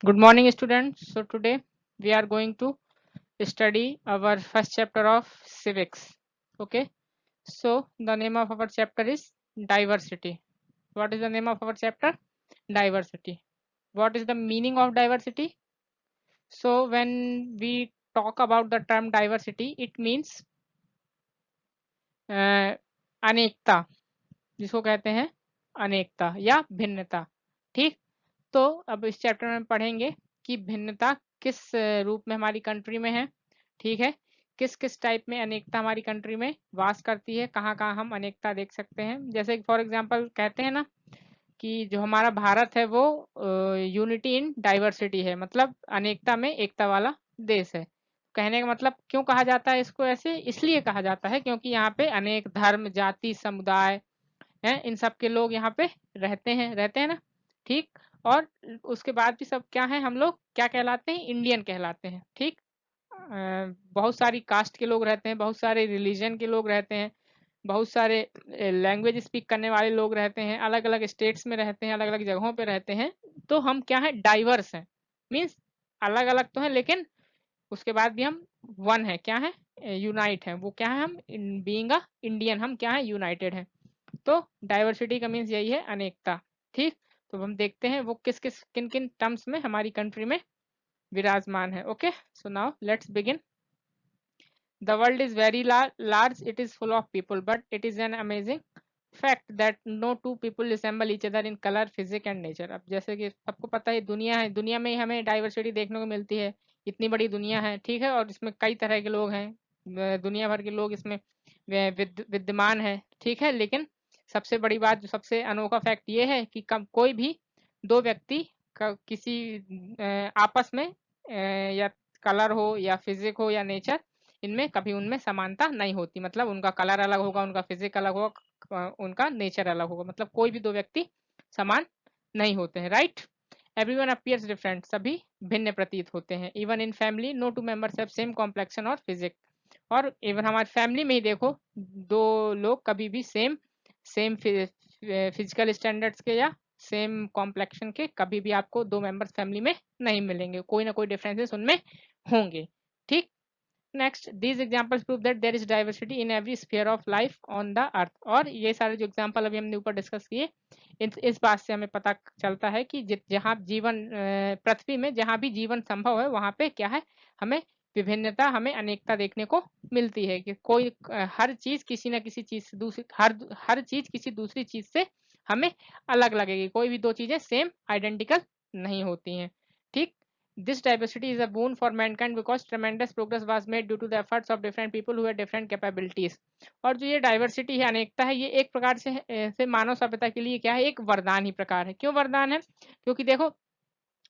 Good morning, students. So today we are going to study our first chapter of civics. Okay. So the name of our chapter is diversity. What is the name of our chapter? Diversity. What is the meaning of diversity? So when we talk about the term diversity, it means अनेकता, जिसको कहते हैं अनेकता या भिन्नता। ठीक। तो अब इस चैप्टर में पढ़ेंगे कि भिन्नता किस रूप में हमारी कंट्री में है। ठीक है, किस किस टाइप में अनेकता हमारी कंट्री में वास करती है, कहाँ कहाँ हम अनेकता देख सकते हैं। जैसे फॉर एग्जांपल कहते हैं ना कि जो हमारा भारत है वो यूनिटी इन डाइवर्सिटी है, मतलब अनेकता में एकता वाला देश है। कहने का मतलब क्यों कहा जाता है इसको ऐसे, इसलिए कहा जाता है क्योंकि यहाँ पे अनेक धर्म, जाति, समुदाय हैं, इन सब के लोग यहाँ पे रहते हैं ना। ठीक। और उसके बाद भी सब क्या है, हम लोग क्या कहलाते हैं, इंडियन कहलाते हैं। ठीक। बहुत सारी कास्ट के लोग रहते हैं, बहुत सारे रिलीजन के लोग रहते हैं, बहुत सारे लैंग्वेज स्पीक करने वाले लोग रहते हैं, अलग अलग स्टेट्स में रहते हैं, अलग अलग जगहों पे रहते हैं। तो हम क्या है, डाइवर्स हैं। मीन्स अलग अलग तो है, लेकिन उसके बाद भी हम वन है, क्या है, यूनाइट है। वो क्या है, हम बीइंग अ इंडियन हम क्या है, यूनाइटेड है। तो डाइवर्सिटी का मीन्स यही है, अनेकता। ठीक। तो हम देखते हैं वो किस किस किन किन टर्म्स में हमारी कंट्री में विराजमान है। Okay, so now let's begin. The world is very large, it is full of people, but it is an amazing fact that no two people resemble each other in color, physics and nature। अब जैसे कि सबको पता है दुनिया है, दुनिया में ही हमें डाइवर्सिटी देखने को मिलती है। इतनी बड़ी दुनिया है, ठीक है, और इसमें कई तरह के लोग हैं, दुनिया भर के लोग इसमें विद्यमान है। ठीक है, लेकिन सबसे बड़ी बात, जो सबसे अनोखा फैक्ट ये है कि कोई भी दो व्यक्ति किसी आपस में या कलर हो या फिजिक हो या नेचर, इनमें कभी उनमें समानता नहीं होती। मतलब उनका कलर अलग होगा, उनका फिजिक अलग होगा, उनका नेचर अलग होगा, मतलब कोई भी दो व्यक्ति समान नहीं होते हैं। राइट। एवरीवन अपीयर्स डिफरेंट, सभी भिन्न प्रतीत होते हैं। Even in family no two members have same complexion और फिजिक। और इवन हमारी फैमिली में ही देखो, दो लोग कभी भी सेम सेम फिजिकल स्टैंडर्ड्स के या सेम कॉम्प्लेक्शन के कभी भी आपको दो मेंबर्स फैमिली में नहीं मिलेंगे, कोई ना कोई डिफरेंसेस उनमें होंगे। ठीक। Next, these examples prove that there is diversity in every sphere of life on the earth. और ये सारे जो एग्जाम्पल अभी हमने ऊपर डिस्कस किए, इस बात से हमें पता चलता है कि जहाँ जीवन, पृथ्वी में जहाँ भी जीवन संभव है, वहाँ पे क्या है, हमें विभिन्नता, हमें अनेकता देखने को मिलती है। कि कोई हर चीज किसी न किसी चीज से दूसरी, हर चीज किसी दूसरी चीज से हमें अलग लगेगी। कोई भी दो चीजें सेम आइडेंटिकल नहीं होती हैं। ठीक। This diversity is a boon for mankind because tremendous progress was made due to the efforts of different people who had different capabilities। और जो ये डाइवर्सिटी है, अनेकता है, ये एक प्रकार से मानव सभ्यता के लिए क्या है, एक वरदान ही प्रकार है। क्यों वरदान है? क्योंकि देखो,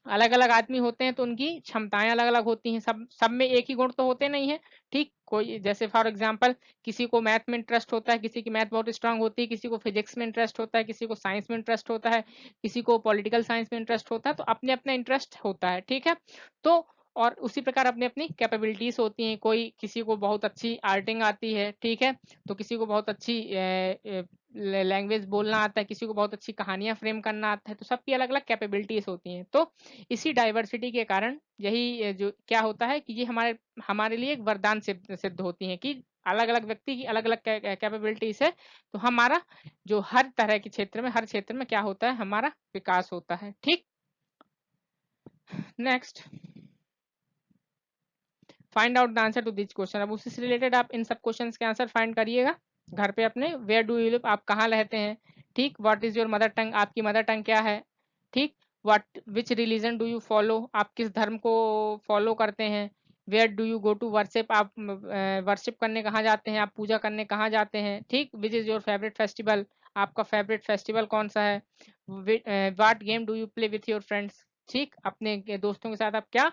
अलग अलग आदमी होते हैं तो उनकी क्षमताएं अलग अलग होती हैं, सब में एक ही गुण तो होते नहीं है। ठीक। कोई जैसे फॉर एग्जांपल किसी को मैथ में इंटरेस्ट होता है, किसी की मैथ बहुत स्ट्रांग होती है, किसी को फिजिक्स में इंटरेस्ट होता है, किसी को साइंस में इंटरेस्ट होता है, किसी को पॉलिटिकल साइंस में इंटरेस्ट होता है। तो अपने अपने इंटरेस्ट होता है। ठीक है। तो और उसी प्रकार अपनी अपनी कैपेबिलिटीज होती हैं। कोई, किसी को बहुत अच्छी आर्टिंग आती है, ठीक है, तो किसी को बहुत अच्छी लैंग्वेज बोलना आता है, किसी को बहुत अच्छी कहानियां फ्रेम करना आता है। तो सबकी अलग अलग कैपेबिलिटीज होती हैं। तो इसी डाइवर्सिटी के कारण यही जो क्या होता है कि ये हमारे हमारे लिए एक वरदान सिद्ध होती है कि अलग अलग व्यक्ति की अलग अलग कैपेबिलिटीज है। तो हमारा जो हर तरह के क्षेत्र में, हर क्षेत्र में क्या होता है, हमारा विकास होता है। ठीक। Next, find out the answer to this question. अब उसी से रिलेटेड आप इन सब क्वेश्चन के आंसर फाइंड करिएगा घर पे अपने। वेयर डू यू लिव, आप कहाँ रहते हैं। ठीक। What is your mother tongue, आपकी मदर टंग क्या है। ठीक। What which religion do you follow, आप किस धर्म को फॉलो करते हैं। Where do you go to worship, आप वर्शिप करने कहाँ जाते हैं, आप पूजा करने कहाँ जाते हैं। ठीक। Which is your favourite festival, आपका फेवरेट फेस्टिवल कौन सा है। What game do you play with your friends. ठीक। अपने दोस्तों के साथ आप क्या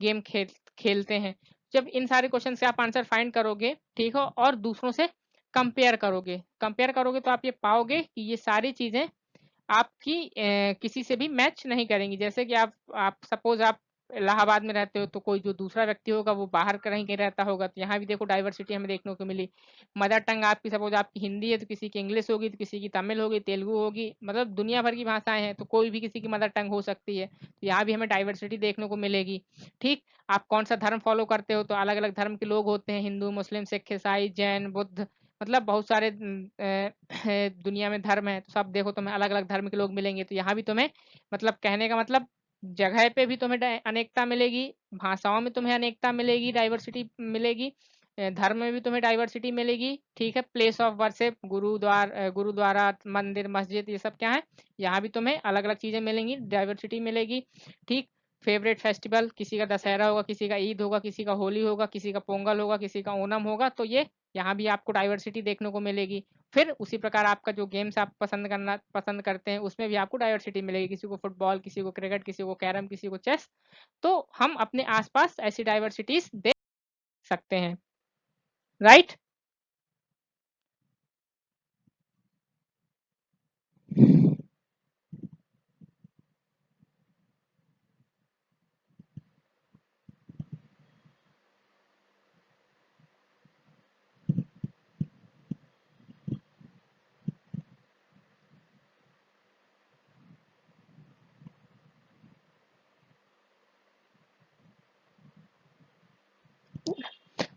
गेम खेलते हैं। जब इन सारे क्वेश्चन से आप आंसर फाइंड करोगे, ठीक हो, और दूसरों से कंपेयर करोगे तो आप ये पाओगे कि ये सारी चीजें आपकी किसी से भी मैच नहीं करेंगी। जैसे कि आप सपोज आप इलाहाबाद में रहते हो तो कोई जो दूसरा व्यक्ति होगा वो बाहर कहीं कहीं रहता होगा, तो यहाँ भी देखो डाइवर्सिटी हमें देखने को मिली। मदर टंग आपकी सपोज आपकी हिंदी है तो किसी की इंग्लिश होगी, तो किसी की तमिल होगी, तेलुगु होगी, मतलब दुनिया भर की भाषाएं हैं तो कोई भी किसी की मदर टंग हो सकती है, तो यहाँ भी हमें डाइवर्सिटी देखने को मिलेगी। ठीक, आप कौन सा धर्म फॉलो करते हो, तो अलग अलग धर्म के लोग होते हैं, हिंदू, मुस्लिम, सिख, ईसाई, जैन, बुद्ध, मतलब बहुत सारे दुनिया में धर्म है, तो सब देखो तुम्हें अलग अलग धर्म के लोग मिलेंगे। तो यहाँ भी तुम्हें मतलब कहने का मतलब जगह पे भी तुम्हें अनेकता मिलेगी, भाषाओं में तुम्हें अनेकता मिलेगी, डाइवर्सिटी मिलेगी, धर्म में भी तुम्हें डाइवर्सिटी मिलेगी। ठीक है, प्लेस ऑफ वर्शिप, गुरुद्वारा, मंदिर, मस्जिद, ये सब क्या है, यहाँ भी तुम्हें अलग अलग चीजें मिलेंगी, डाइवर्सिटी मिलेगी। ठीक, फेवरेट फेस्टिवल, किसी का दशहरा होगा, किसी का ईद होगा, किसी का होली होगा, किसी का पोंगल होगा, किसी का ओणम होगा, तो ये यहाँ भी आपको डाइवर्सिटी देखने को मिलेगी। फिर उसी प्रकार आपका जो गेम्स आप पसंद करते हैं उसमें भी आपको डाइवर्सिटी मिलेगी, किसी को फुटबॉल, किसी को क्रिकेट, किसी को कैरम, किसी को चेस, तो हम अपने आसपास ऐसी डाइवर्सिटीज देख सकते हैं, राइट।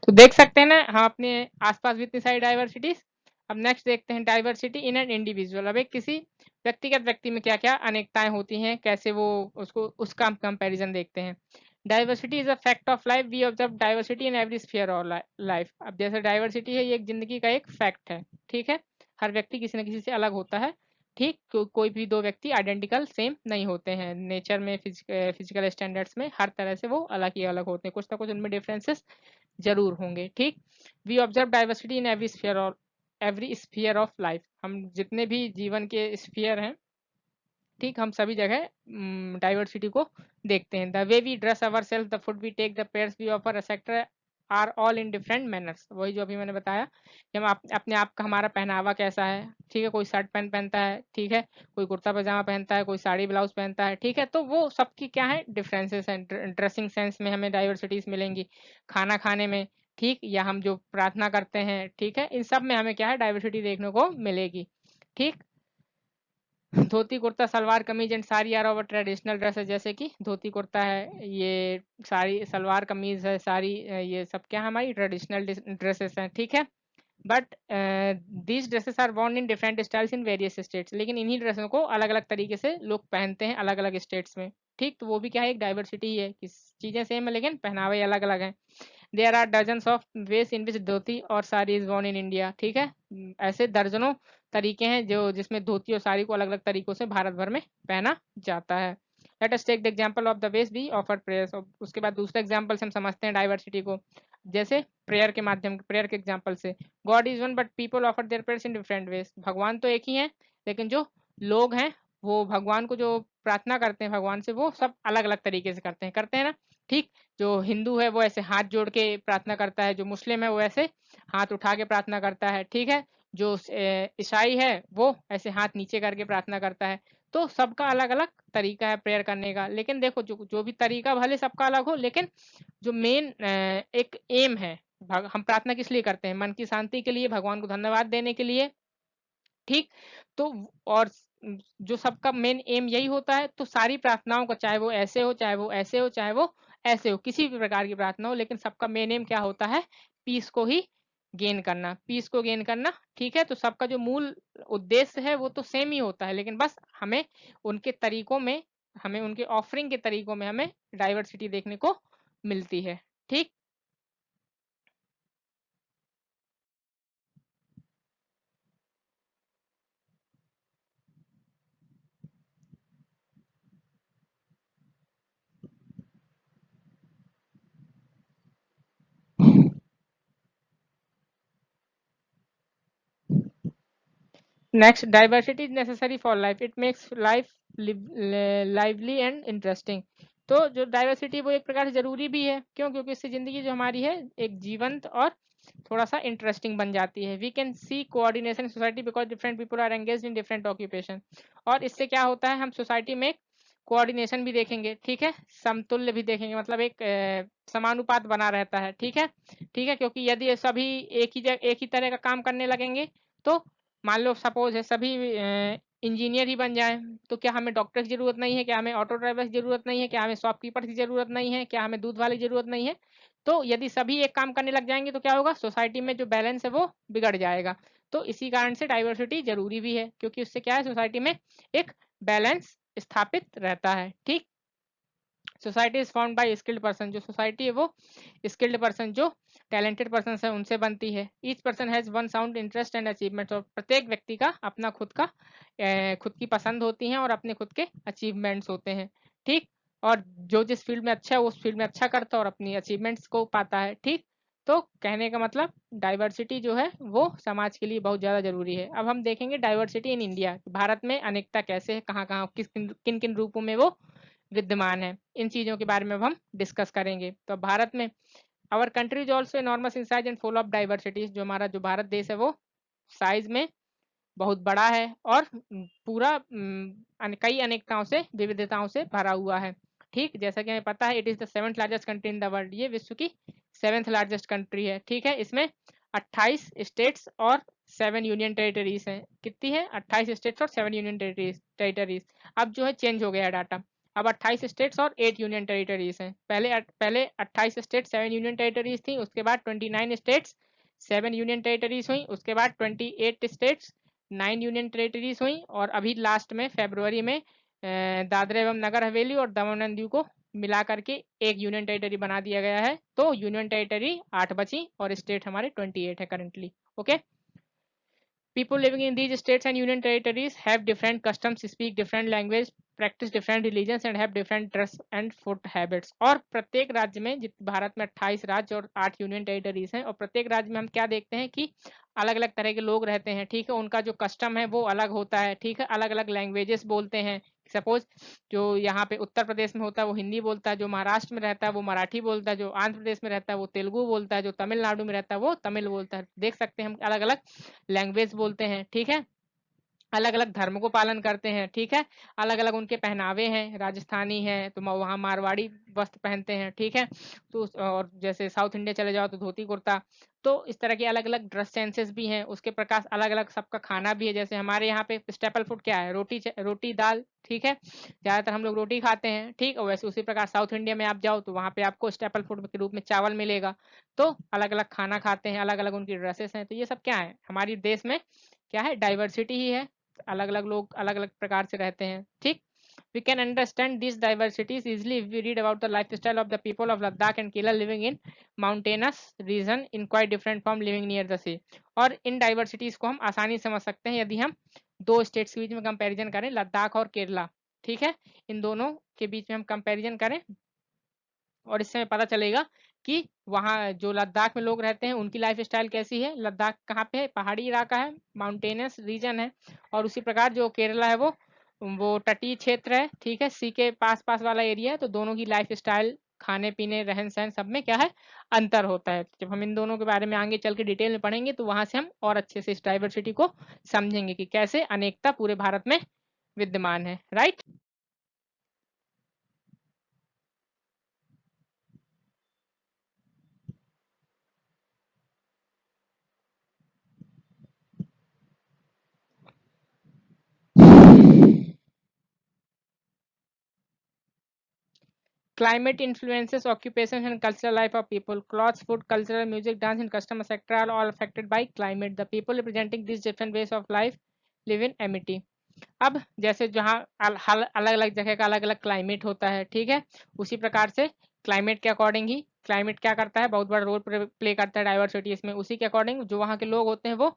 तो देख सकते हैं ना हम अपने आसपास भी इतनी सारी डाइवर्सिटीज। अब नेक्स्ट देखते हैं डाइवर्सिटी इन एन इंडिविजुअल। अब एक किसी व्यक्तिगत व्यक्ति में क्या क्या अनेकताएं होती हैं, कैसे वो उसको उसका कंपैरिजन देखते हैं। Diversity is a fact of life, we observe diversity in every sphere of life. अब जैसे डाइवर्सिटी है ये एक जिंदगी का एक फैक्ट है, ठीक है, हर व्यक्ति किसी न किसी से अलग होता है। ठीक, कोई भी दो व्यक्ति आइडेंटिकल सेम नहीं होते हैं, नेचर में, फिजिकल स्टैंडर्ड्स में, हर तरह से वो अलग ही अलग होते हैं, कुछ ना कुछ उनमें डिफरेंसेस जरूर होंगे। ठीक, we observe diversity in every sphere of life, हम जितने भी जीवन के स्फीयर हैं, ठीक, हम सभी जगह डाइवर्सिटी को देखते हैं। The way we dress our self, the food we take, the prayers we offer etcetera are all in different manners. वही जो अभी मैंने बताया कि हम अपने आप का हमारा पहनावा कैसा है, ठीक है, कोई शर्ट पैंट पहनता है, ठीक है, कोई कुर्ता पजामा पहनता है, कोई साड़ी ब्लाउज पहनता है, ठीक है, तो वो सबकी क्या है डिफरेंसेस हैं। ड्रेसिंग सेंस में हमें डाइवर्सिटीज मिलेंगी, खाना खाने में, ठीक, या हम जो प्रार्थना करते हैं, ठीक है, इन सब में हमें क्या है डाइवर्सिटी देखने को मिलेगी। ठीक, धोती kurta salwar kameez and sari are over traditional dresses, जैसे कि धोती कुर्ता है, ये साड़ी सलवार कमीज है, साड़ी, ये सब क्या हमारी ट्रेडिशनल ड्रेसेस हैं, ठीक है। But these dresses are worn in different styles in various states, लेकिन इन्हीं ड्रेसों को अलग अलग तरीके से लोग पहनते हैं अलग अलग स्टेट्स में। ठीक, तो वो भी क्या है एक डाइवर्सिटी ही है कि चीजें सेम है लेकिन पहनावे अलग अलग हैं। There are dozens of ways in which dhoti और sari is worn in India, ठीक है, ऐसे दर्जनों तरीके हैं जो जिसमें धोती और साड़ी को अलग अलग तरीकों से भारत भर में पहना जाता है। Let us take the example of the ways we offer prayers. उसके बाद दूसरे एग्जांपल से हम समझते हैं डाइवर्सिटी को, जैसे प्रेयर के एग्जांपल से। God is one but people offer there prayers in different ways. भगवान तो एक ही है लेकिन जो लोग हैं वो भगवान को जो प्रार्थना करते हैं भगवान से वो सब अलग अलग तरीके से करते हैं ना। ठीक, जो हिंदू है वो ऐसे हाथ जोड़ के प्रार्थना करता है, जो मुस्लिम है वो ऐसे हाथ उठा के प्रार्थना करता है, ठीक है, जो ईसाई है वो ऐसे हाथ नीचे करके प्रार्थना करता है। तो सबका अलग अलग तरीका है प्रेयर करने का, लेकिन देखो जो जो भी तरीका भले सबका अलग हो, लेकिन जो मेन एक एम है, हम प्रार्थना किस लिए करते हैं, मन की शांति के लिए, भगवान को धन्यवाद देने के लिए। ठीक, तो और जो सबका मेन एम यही होता है, तो सारी प्रार्थनाओं का चाहे वो ऐसे हो, चाहे वो ऐसे हो, चाहे वो ऐसे हो, किसी भी प्रकार की प्रार्थना हो, लेकिन सबका मेन एम क्या होता है, पीस को ही गेन करना, पीस को गेन करना। ठीक है, तो सबका जो मूल उद्देश्य है वो तो सेम ही होता है, लेकिन बस हमें उनके तरीकों में, हमें उनके ऑफरिंग के तरीकों में हमें डाइवर्सिटी देखने को मिलती है। ठीक, next, diversity is necessary for life, it makes life lively and interesting. तो जो डाइवर्सिटी वो एक प्रकार से जरूरी भी है, क्यों, क्योंकि इससे जिंदगी जो हमारी है एक जीवंत और थोड़ा सा इंटरेस्टिंग बन जाती है। We can see coordination in society because different people are engaged in different occupation. और इससे क्या होता है, हम सोसाइटी में कोऑर्डिनेशन भी देखेंगे, ठीक है, समतुल्य भी देखेंगे, मतलब एक समानुपात बना रहता है, ठीक है, ठीक है, क्योंकि यदि ये सभी एक ही तरह का काम करने लगेंगे तो मान लो सपोज है सभी इंजीनियर ही बन जाए, तो क्या हमें डॉक्टर की जरूरत नहीं है, क्या हमें ऑटो ड्राइवर की जरूरत नहीं है, क्या हमें शॉपकीपर की जरूरत नहीं है, क्या हमें दूध वाले की जरूरत नहीं है। तो यदि सभी एक काम करने लग जाएंगे तो क्या होगा, सोसाइटी में जो बैलेंस है वो बिगड़ जाएगा। तो इसी कारण से डाइवर्सिटी जरूरी भी है, क्योंकि उससे क्या है, सोसाइटी में एक बैलेंस स्थापित रहता है, ठीक। Society is found by skilled person, जो सोसाइटी है वो स्किल्ड पर्सन, जो टैलेंटेड पर्सन है उनसे बनती है। Each person has one sound interest and achievement, और प्रत्येक व्यक्ति का अपना खुद की पसंद होती है और अपने खुद के अचीवमेंट्स होते हैं, ठीक। और जो जिस फील्ड में अच्छा है उस फील्ड में अच्छा करता है और अपनी अचीवमेंट्स को पाता है, ठीक। तो कहने का मतलब डाइवर्सिटी जो है वो समाज के लिए बहुत ज़्यादा जरूरी है। अब हम देखेंगे डाइवर्सिटी इन इंडिया, भारत में अनेकता कैसे है, कहाँ कहाँ किन किन रूपों में वो विद्यमान है, इन चीज़ों के बारे में अब हम डिस्कस करेंगे। तो भारत में our country is also enormous in size and full of diversity, जो हमारा जो भारत देश है वो साइज में बहुत बड़ा है और पूरा कई अनेकताओं से विविधताओं से भरा हुआ है, ठीक। जैसा कि हमें पता है it is the 7th largest country in the world, ये विश्व की 7th लार्जेस्ट कंट्री है, ठीक है। इसमें 28 स्टेट्स और 7 यूनियन टेरिटरीज हैं। कितनी है, 28 स्टेट्स और 7 यूनियन टेरिटरीज। अब जो है चेंज हो गया डाटा, अब 28 स्टेट्स और 8 यूनियन टेरिटरीज हैं। पहले 28 स्टेट 7 यूनियन टेरिटरीज थी, उसके बाद 29 स्टेट्स 7 यूनियन टेरिटरीज हुई, उसके बाद 28 स्टेट्स 9 यूनियन टेरिटरीज हुई, और अभी लास्ट में फरवरी में दादरा एवं नगर हवेली और दमन एंड दीव को मिला करके एक यूनियन टेरिटरी बना दिया गया है। तो यूनियन टेरिटरी 8 बची और स्टेट हमारे 28 है currently, okay. People living in these states and union territories have different customs, speak different language, practice different religions and have different dress and food habits। और प्रत्येक राज्य में, भारत में 28 राज्य और 8 यूनियन टेरिटरीज हैं, और प्रत्येक राज्य में हम क्या देखते हैं कि अलग अलग तरह के लोग रहते हैं, ठीक है। उनका जो कस्टम है वो अलग होता है, ठीक है। अलग अलग लैंग्वेजेस बोलते हैं। सपोज जो यहाँ पे उत्तर प्रदेश में होता है वो हिंदी बोलता है, जो महाराष्ट्र में रहता है वो मराठी बोलता है, जो आंध्र प्रदेश में रहता है वो तेलुगु बोलता है, जो तमिलनाडु में रहता है वो तमिल बोलता है। देख सकते हैं हम अलग अलग लैंग्वेज बोलते हैं, ठीक है। अलग अलग धर्म को पालन करते हैं, ठीक है। अलग अलग उनके पहनावे हैं, राजस्थानी है तो वहाँ मारवाड़ी वस्त्र पहनते हैं, ठीक है। तो और जैसे साउथ इंडिया चले जाओ तो धोती कुर्ता। तो इस तरह के अलग अलग ड्रेस सेंसेस भी हैं, उसके प्रकार अलग अलग सबका खाना भी है। जैसे हमारे यहाँ पे स्टेपल फूड क्या है, रोटी दाल, ठीक है। ज्यादातर हम लोग रोटी खाते हैं, ठीक। और वैसे उसी प्रकार साउथ इंडिया में आप जाओ तो वहाँ पे आपको स्टेपल फूड के रूप में चावल मिलेगा। तो अलग अलग खाना खाते हैं, अलग अलग उनकी ड्रेसेस हैं। तो ये सब क्या है, हमारी देश में क्या है, डाइवर्सिटी ही है। अलग अलग लोग अलग अलग प्रकार से रहते हैं, ठीक। We can understand these diversities easily if we read about the lifestyle of the people of Ladakh and Kerala living in mountainous region in quite different from living near the sea। और इन diversities को हम आसानी से समझ सकते हैं यदि हम दो स्टेट्स के बीच में कंपैरिजन करें, लद्दाख और केरला, ठीक है। इन दोनों के बीच में हम कंपैरिजन करें और इससे हमें पता चलेगा कि वहाँ जो लद्दाख में लोग रहते हैं उनकी लाइफ स्टाइल कैसी है। लद्दाख कहाँ पे है, पहाड़ी इलाका है, माउंटेनियस रीजन है। और उसी प्रकार जो केरला है वो तटीय क्षेत्र है, ठीक है, सी के पास पास वाला एरिया है। तो दोनों की लाइफ स्टाइल, खाने पीने, रहन सहन, सब में क्या है, अंतर होता है। जब हम इन दोनों के बारे में आगे चल के डिटेल में पढ़ेंगे तो वहां से हम और अच्छे से इस डाइवर्सिटी को समझेंगे कि कैसे अनेकता पूरे भारत में विद्यमान है, right. Climate influences occupation and cultural life of people. Clothes, food, cultural, music, dance, and custom, etc. are all affected by climate. The people representing these different ways of life live in amity। अब जैसे जहाँ अलग अलग जगह का अलग अलग climate होता है, ठीक है, उसी प्रकार से क्लाइमेट के अकॉर्डिंग ही क्लाइमेट क्या करता है, बहुत बड़ा रोल प्ले करता है डाइवर्सिटी इसमें। उसी के अकॉर्डिंग जो वहाँ के लोग होते हैं वो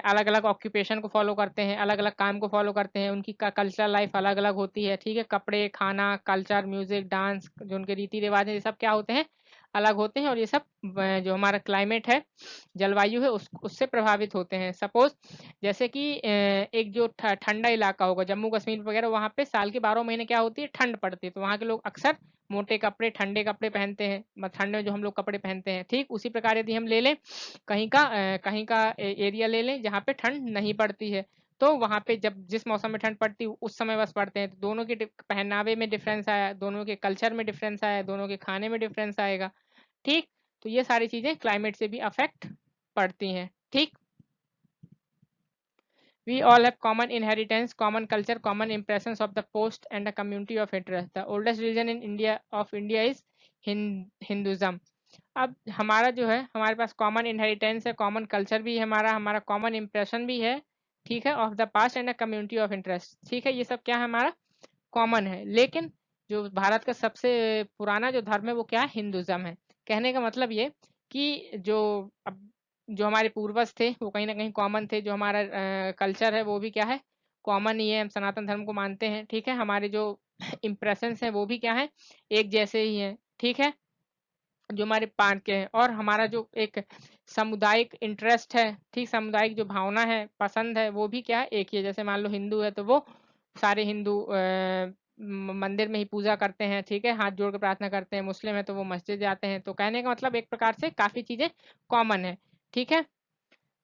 अलग अलग ऑक्यूपेशन को फॉलो करते हैं, अलग अलग काम को फॉलो करते हैं। उनकी कल्चरल लाइफ अलग अलग होती है, ठीक है। कपड़े, खाना, कल्चर, म्यूजिक, डांस, जो उनके रीति रिवाज है, ये सब क्या होते हैं, अलग होते हैं। और ये सब जो हमारा क्लाइमेट है, जलवायु है, उससे प्रभावित होते हैं। सपोज जैसे कि एक जो ठंडा इलाका होगा, जम्मू कश्मीर वगैरह, वहाँ पे साल के 12 महीने क्या होती है, ठंड पड़ती है। तो वहाँ के लोग अक्सर मोटे कपड़े, ठंडे कपड़े पहनते हैं, ठंड में जो हम लोग कपड़े पहनते हैं, ठीक। उसी प्रकार यदि हम ले लें कहीं का एरिया ले लें जहाँ पे ठंड नहीं पड़ती है, तो वहाँ पे जब जिस मौसम में ठंड पड़ती है उस समय बस पड़ते हैं, तो दोनों के पहनावे में डिफरेंस आया, दोनों के कल्चर में डिफरेंस आया, दोनों के खाने में डिफरेंस आएगा। ठीक, तो ये सारी चीजें क्लाइमेट से भी अफेक्ट पड़ती हैं। ठीक, we all have common inheritance, common culture, common impressions of the post and a community of interest. The oldest religion in India is Hinduism. अब हमारा जो है, हमारे पास कॉमन इनहेरिटेंस है, कॉमन कल्चर भी है, हमारा हमारा कॉमन इम्प्रेशन भी है, ठीक है, of the past and a community of interest. ठीक है, ये सब क्या है, हमारा कॉमन है। लेकिन जो भारत का सबसे पुराना जो धर्म है वो क्या है, हिंदुज्म है। कहने का मतलब ये कि जो हमारे पूर्वज थे वो कहीं ना कहीं कॉमन थे, जो हमारा कल्चर है वो भी क्या है, कॉमन ही है, हम सनातन धर्म को मानते हैं। ठीक है, हमारे जो इम्प्रेशंस हैं वो भी क्या है, एक जैसे ही हैं। ठीक है, जो हमारे पान के हैं, और हमारा जो एक सामुदायिक इंटरेस्ट है, ठीक, सामुदायिक जो भावना है, पसंद है, वो भी क्या है, एक ही है। जैसे मान लो हिंदू है तो वो सारे हिंदू मंदिर में ही पूजा करते हैं, ठीक है, हाथ जोड़ के प्रार्थना करते हैं। मुस्लिम है तो वो मस्जिद जाते हैं। तो कहने का मतलब एक प्रकार से काफी चीजें कॉमन है। ठीक है,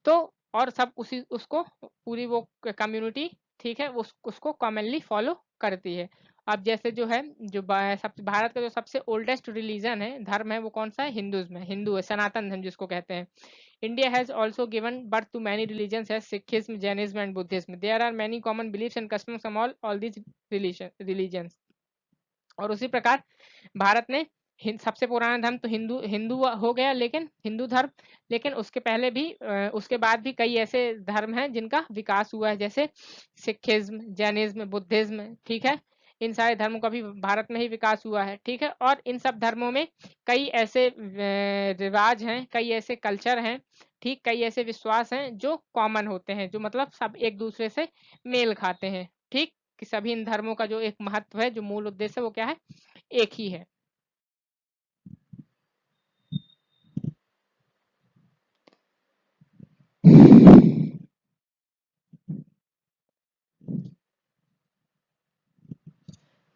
तो और सब उसी उसको पूरी वो कम्युनिटी, ठीक है, उसको कॉमनली फॉलो करती है। अब जैसे जो है, जो भारत का जो सबसे ओल्डेस्ट रिलीजन है, धर्म है, वो कौन सा है, हिंदुज्म है, हिंदू है, सनातन धर्म जिसको कहते हैं। India has also given birth to many religions as Sikhism, Jainism and Buddhism. There are many common beliefs and customs from all these religions. और उसी प्रकार भारत ने सबसे पुराना धर्म तो हिंदू हिंदू हो गया, लेकिन हिंदू धर्म, लेकिन उसके पहले भी उसके बाद भी कई ऐसे धर्म हैं जिनका विकास हुआ है, जैसे सिखिज्म, जैनिज्म, बुद्धिज्म। ठीक है, इन सारे धर्मों का भी भारत में ही विकास हुआ है। ठीक है, और इन सब धर्मों में कई ऐसे रिवाज हैं, कई ऐसे कल्चर हैं, ठीक, कई ऐसे विश्वास हैं जो कॉमन होते हैं, जो मतलब सब एक दूसरे से मेल खाते हैं। ठीक, कि सभी इन धर्मों का जो एक महत्व है, जो मूल उद्देश्य है, वो क्या है, एक ही है।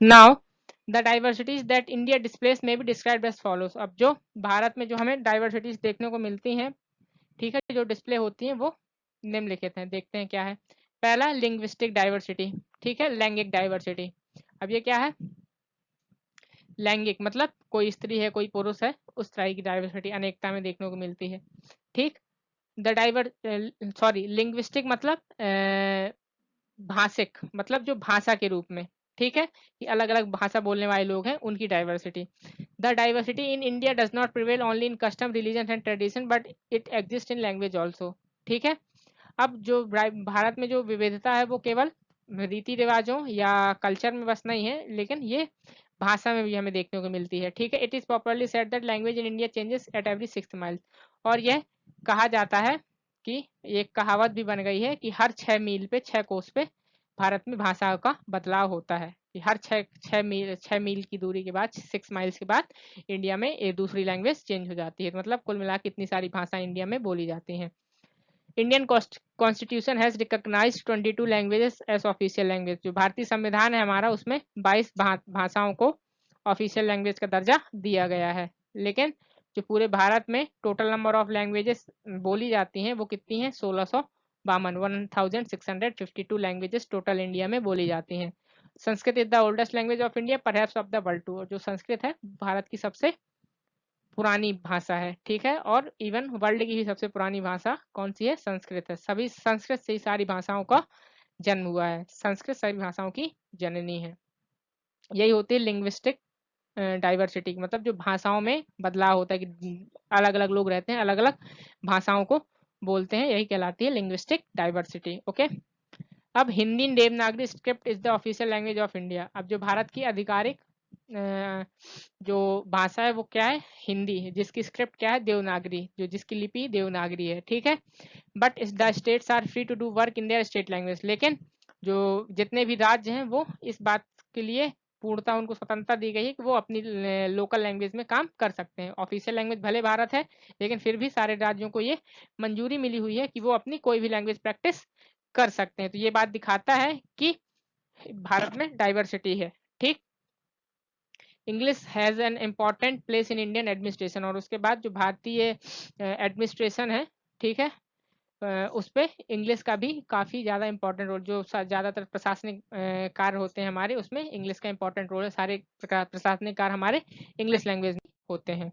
Now the diversities that India displace में बी डिस्क्राइब्ड एज फॉलोज। अब जो भारत में जो हमें डाइवर्सिटीज देखने को मिलती हैं, ठीक है, जो डिस्प्ले होती हैं वो निम्नलिखित हैं। देखते हैं क्या है। पहला, लिंग्विस्टिक डाइवर्सिटी, ठीक है, लैंगिक डाइवर्सिटी। अब ये क्या है, लैंगिक मतलब कोई स्त्री है, कोई पुरुष है, उस तरह की डाइवर्सिटी अनेकता में देखने को मिलती है। ठीक, द डाइवर सॉरी लिंग्विस्टिक मतलब भाषिक, मतलब जो भाषा के रूप में, ठीक है, कि अलग अलग भाषा बोलने वाले लोग हैं, उनकी diversity. The diversity in India does not prevail only in custom, religion and tradition, but it exist in language also. ठीक है, अब जो भारत में जो विविधता है वो केवल रीति रिवाजों या कल्चर में बस नहीं है, लेकिन ये भाषा में भी हमें देखने को मिलती है। ठीक है, it is properly said that language in India changes at every 6 mile. और यह कहा जाता है कि एक कहावत भी बन गई है कि हर 6 मील पे, 6 कोस पे भारत में भाषा का बदलाव होता है, कि हर 6 मील की दूरी के बाद, 6 माइल्स के बाद इंडिया में एक दूसरी लैंग्वेज चेंज हो जाती है। मतलब कुल मिला के इतनी सारी भाषा इंडिया में बोली जाती हैं। Indian constitution has recognised 22 languages as official language. जो भारतीय संविधान है हमारा, उसमें 22 भाषाओं को ऑफिशियल लैंग्वेज का दर्जा दिया गया है। लेकिन जो पूरे भारत में टोटल नंबर ऑफ लैंग्वेजेस बोली जाती हैं वो कितनी हैं, 1652, 1652 लैंग्वेजेस टोटल इंडिया में बोली जाती हैं। Sanskrit is the oldest language of India, perhaps of the world too. जो संस्कृत है भारत की सबसे पुरानी भाषा है। ठीक है, और इवन वर्ल्ड की भी सबसे पुरानी भाषा कौन सी है, संस्कृत है। सभी संस्कृत से ही सारी भाषाओं का जन्म हुआ है, संस्कृत सभी भाषाओं की जननी है। यही होती है लिंग्विस्टिक डाइवर्सिटी, मतलब जो भाषाओं में बदलाव होता है, कि अलग अलग लोग रहते हैं, अलग अलग भाषाओं को बोलते हैं, यही कहलाती है लिंग्विस्टिक डाइवर्सिटी। ओके, अब Hindi Devanagari script is the official language of India. अब जो भारत की आधिकारिक जो भाषा है वो क्या है, हिंदी है, जिसकी स्क्रिप्ट क्या है, देवनागरी, जो जिसकी लिपि देवनागरी है। ठीक है, but the states are free to do work in their state language. लेकिन जो जितने भी राज्य हैं वो इस बात के लिए पूर्णतः उनको स्वतंत्रता दी गई है कि वो अपनी लोकल लैंग्वेज में काम कर सकते हैं। ऑफिशियल लैंग्वेज भले भारत है, लेकिन फिर भी सारे राज्यों को ये मंजूरी मिली हुई है कि वो अपनी कोई भी लैंग्वेज प्रैक्टिस कर सकते हैं। तो ये बात दिखाता है कि भारत में डाइवर्सिटी है। ठीक, English has an important place in Indian administration. और उसके बाद जो भारतीय एडमिनिस्ट्रेशन है, ठीक है, उस पे इंग्लिश का भी काफ़ी ज़्यादा इंपॉर्टेंट रोल, जो ज़्यादातर प्रशासनिक कार्य होते हैं हमारे, उसमें इंग्लिश का इंपॉर्टेंट रोल है। सारे प्रशासनिक कार्य हमारे इंग्लिश लैंग्वेज में होते हैं।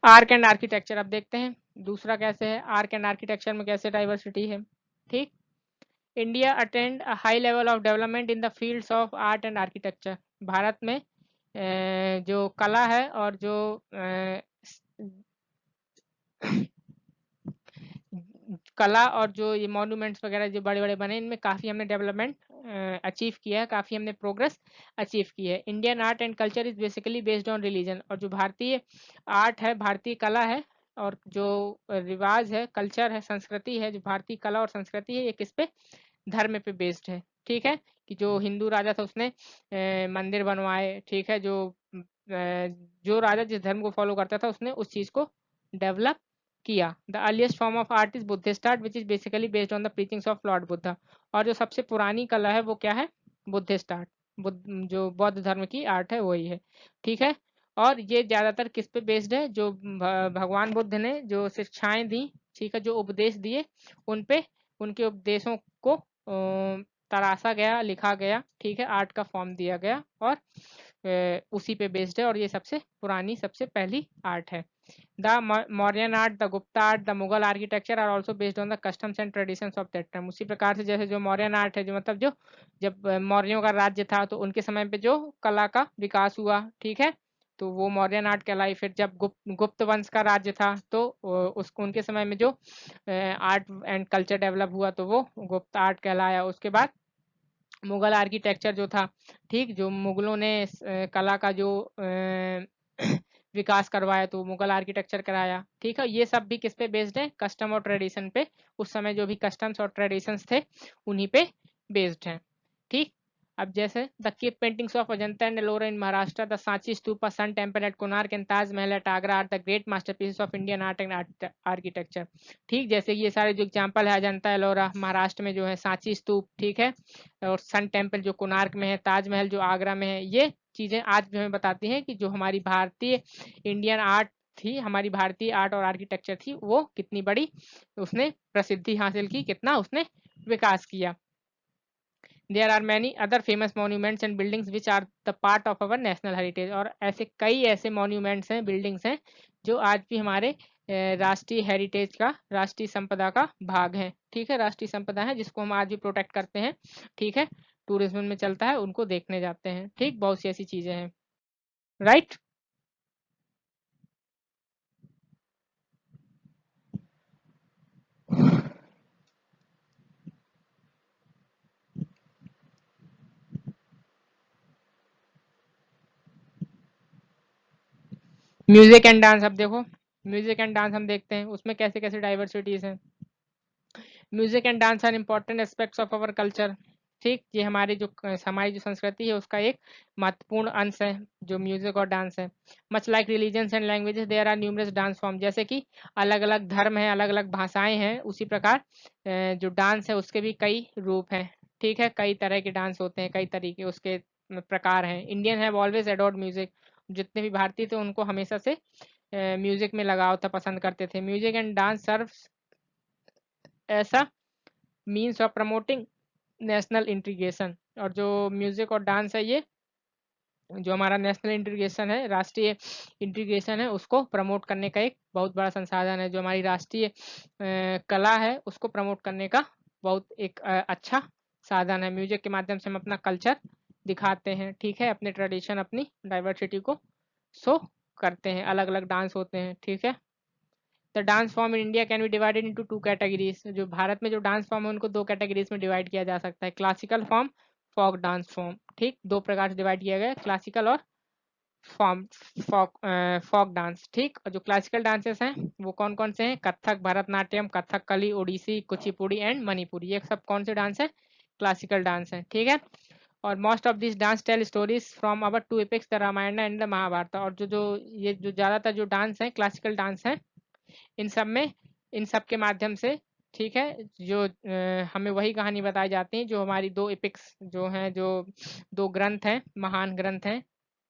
आर्क एंड आर्किटेक्चर अब देखते हैं दूसरा कैसे है। आर्क एंड आर्किटेक्चर में कैसे डाइवर्सिटी है। ठीक, India attend a high level of development in the fields of art and architecture. Bharat में जो कला है और जो कला और जो ये मॉन्यूमेंट्स वगैरह जो बड़े बड़े बने, इनमें काफ़ी हमने डेवलपमेंट अचीव किया है, काफ़ी हमने प्रोग्रेस अचीव की है। Indian art and culture is basically based on religion. और जो भारतीय आर्ट है, भारतीय कला है, और जो रिवाज है, कल्चर है, संस्कृति है, जो भारतीय कला और संस्कृति है, ये किस पे, धर्म पे बेस्ड है। ठीक है, कि जो हिंदू राजा था उसने मंदिर बनवाए। ठीक है, जो राजा जिस धर्म को फॉलो करता था उसने उस चीज को डेवलप किया। The earliest form of art is Buddhist art which is basically based on the preachings of Lord Buddha. और जो सबसे पुरानी कला है वो क्या है, बुद्धिस्ट आर्ट। जो बौद्ध धर्म की आर्ट है वही है। ठीक है, और ये ज्यादातर किस पे बेस्ड है, जो भगवान बुद्ध ने जो शिक्षाएं दी, ठीक है, जो उपदेश दिए, उन पे, उनके उपदेशों को तराशा गया, लिखा गया। ठीक है, आर्ट का फॉर्म दिया गया और उसी पे बेस्ड है, और ये सबसे पुरानी, सबसे पहली आर्ट है। The Mauryan art, the Gupta art, the Mughal architecture are also based on the customs and traditions of that time. उसी प्रकार से जैसे जो मौर्यन आर्ट है, जो मतलब जो जब मौर्यों का राज्य था तो उनके समय पे जो कला का विकास हुआ, ठीक है, तो वो मौर्यन आर्ट कहलाई। फिर जब गुप्त वंश का राज्य था तो उसको उनके समय में जो आर्ट एंड कल्चर डेवलप हुआ तो वो गुप्त आर्ट कहलाया। उसके बाद मुगल आर्किटेक्चर जो था, ठीक, जो मुगलों ने कला का जो विकास करवाया तो मुगल आर्किटेक्चर कराया। ठीक है, ये सब भी किस पे बेस्ड है, कस्टम और ट्रेडिशन पे। उस समय जो भी कस्टम्स और ट्रेडिशंस थे उन्हीं पे बेस्ड हैं। ठीक, अब जैसे the cave paintings of Ajanta and Ellora in Maharashtra, the Sanchi stupa, sun temple at Konark and Taj Mahal at Agra are the great masterpieces of Indian art and architecture. ठीक, जैसे ये सारे जो एग्जाम्पल है, अजंता एलोरा महाराष्ट्र में जो है, सांची स्तूप, ठीक है, और सन टेम्पल जो कोणार्क में है, ताजमहल जो आगरा में है, ये चीजें आज भी हमें बताती हैं कि जो हमारी भारतीय इंडियन आर्ट थी, हमारी भारतीय आर्ट और आर्किटेक्चर थी, वो कितनी बड़ी उसने प्रसिद्धि हासिल की, कितना उसने विकास किया। There are many other famous monuments and buildings which are the part of our national heritage। और ऐसे कई ऐसे monuments हैं, buildings हैं, जो आज भी हमारे राष्ट्रीय हेरिटेज का, राष्ट्रीय संपदा का भाग है। ठीक है, राष्ट्रीय संपदा है जिसको हम आज भी प्रोटेक्ट करते हैं। ठीक है, टूरिज्म में चलता है, उनको देखने जाते हैं। ठीक, बहुत सी ऐसी चीजें हैं। Right, music and dance. अब देखो, म्यूजिक एंड डांस हम देखते हैं उसमें कैसे कैसे डाइवर्सिटीज हैं। Music and dance are important aspects of our culture. ठीक, ये हमारी जो संस्कृति है उसका एक महत्वपूर्ण अंश है, जो म्यूजिक और डांस है। Much like religions and languages there are numerous dance form. जैसे कि अलग अलग धर्म हैं, अलग अलग भाषाएं हैं, उसी प्रकार जो डांस है उसके भी कई रूप हैं। ठीक है, कई तरह के डांस होते हैं, कई तरीके उसके प्रकार हैं। Indian have always adored music. जितने भी भारतीय थे उनको हमेशा से म्यूजिक में लगाव था, पसंद करते थे। म्यूजिक एंड डांस सर्व्स ऐसा means of promoting national integration. और जो म्यूजिक और डांस है, ये जो हमारा नेशनल इंटीग्रेशन है, राष्ट्रीय इंटीग्रेशन है, उसको प्रमोट करने का एक बहुत बड़ा संसाधन है। जो हमारी राष्ट्रीय कला है उसको प्रमोट करने का बहुत एक अच्छा साधन है। म्यूजिक के माध्यम से हम अपना कल्चर दिखाते हैं। ठीक है, अपने ट्रेडिशन, अपनी डाइवर्सिटी को शो करते हैं। अलग अलग डांस होते हैं। ठीक है, the dance form in India can be divided into two categories. जो भारत में जो डांस फॉर्म है उनको दो कैटेगरीज में डिवाइड किया जा सकता है, classical form, folk dance form. ठीक, दो प्रकार से डिवाइड किया गया है, क्लासिकल और फॉर्म फोक डांस। ठीक, और जो क्लासिकल डांसेस हैं वो कौन कौन से हैं, कथक, भरतनाट्यम, कथकली, ओडिसी, कुचिपुड़ी एंड मणिपुरी। ये सब कौन से डांस है, क्लासिकल डांस है। ठीक है, और most of this dance tell stories from our two epics, the Ramayana and the Mahabharata. और ये जो ज्यादातर जो डांस है, क्लासिकल डांस है, इन सब के माध्यम से, ठीक है, जो हमें वही कहानी बताई जाती है जो हमारी दो एपिक्स जो हैं, जो दो ग्रंथ हैं, महान ग्रंथ हैं,